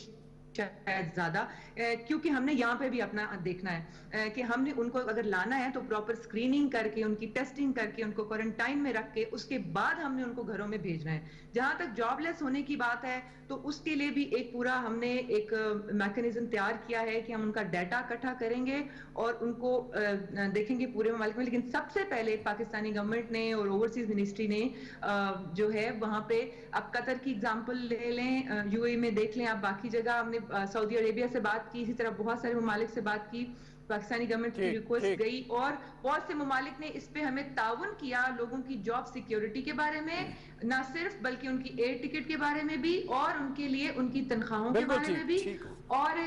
शायद ज्यादा, क्योंकि हमने यहाँ पे भी अपना देखना है कि हमने उनको अगर लाना है तो प्रॉपर स्क्रीनिंग करके, उनकी टेस्टिंग करके, उनको क्वारंटाइन में रख के उसके बाद हमने उनको घरों में भेजना है। जहां तक जॉबलेस होने की बात है तो उसके लिए भी एक पूरा हमने एक मैकेनिज्म तैयार किया है कि हम उनका डाटा इकट्ठा करेंगे और उनको देखेंगे पूरे ममालिक में। लेकिन सबसे पहले पाकिस्तानी गवर्नमेंट ने और ओवरसीज मिनिस्ट्री ने जो है वहां पे, अब कतर की एग्जांपल ले लें, यूएई में देख लें आप, बाकी जगह हमने सऊदी अरेबिया से बात की, इसी तरह बहुत सारे ममालिक से बात की, पाकिस्तानी गवर्नमेंट की रिक्वेस्ट गई और बहुत से ममालिक ने इस पे हमें ताउन किया, लोगों की जॉब सिक्योरिटी के बारे में ना सिर्फ बल्कि उनकी एयर टिकट के बारे में भी और उनके लिए उनकी तनख्वाहों के बारे में भी और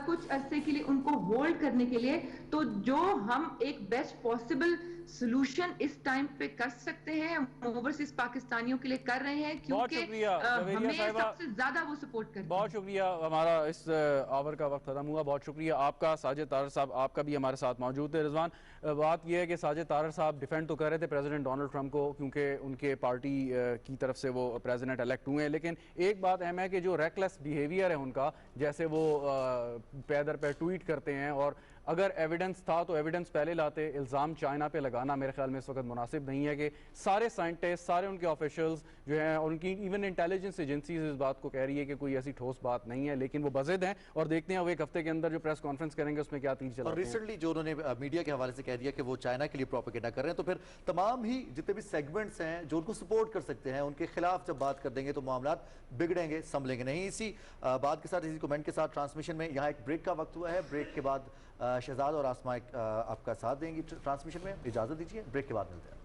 कुछ अरसे के लिए उनको होल्ड करने के लिए। तो जो हम एक बेस्ट पॉसिबल सोल्यूशन इस टाइम पे कर सकते हैं ओवरसीज पाकिस्तानियों के लिए कर रहे हैं, क्योंकि हमें सबसे ज्यादा वो सपोर्ट करते हैं। बहुत शुक्रिया, हमारा इस आवर का वक्त खत्म हुआ। बहुत शुक्रिया आपका साजिद तारर साहब, आपका भी हमारे साथ मौजूद थे। रिजवान, बात यह है कि साजिद तारर साहब डिफेंड तो कर रहे थे प्रेसिडेंट डोनाल्ड ट्रंप को क्योंकि उनके पार्टी की तरफ से वो प्रेसिडेंट इलेक्ट हुए हैं, लेकिन एक बात अहम है कि जो रेकलेस बिहेवियर है उनका, जैसे वो पैदर पे ट्वीट करते हैं, और अगर एविडेंस था तो एविडेंस पहले लाते। इल्ज़ाम चाइना पे लगाना मेरे ख्याल में इस वक्त मुनासिब नहीं है कि सारे साइंटिस्ट, सारे उनके ऑफिशियल्स जो हैं और उनकी इवन इंटेलिजेंस एजेंसीज इस बात को कह रही है कि कोई ऐसी ठोस बात नहीं है, लेकिन वो बज़िद हैं और देखते हैं वो एक हफ्ते के अंदर जो प्रेस कॉन्फ्रेंस करेंगे उसमें क्या तीर चलाते हैं। और रिसेंटली जो उन्होंने मीडिया के हवाले से कह दिया कि वो चाइना के लिए प्रोपेगेंडा कर रहे हैं, तो फिर तमाम ही जितने भी सेगमेंट्स हैं जो उनको सपोर्ट कर सकते हैं उनके खिलाफ जब बात कर देंगे तो मामला बिगड़ेंगे, संभलेंगे नहीं। इसी बात के साथ, इसी कमेंट के साथ ट्रांसमिशन में यहाँ एक ब्रेक का वक्त हुआ है। ब्रेक के बाद शहजाद और आसमा आपका साथ देंगी ट्रांसमिशन में। इजाज़त दीजिए, ब्रेक के बाद मिलते हैं।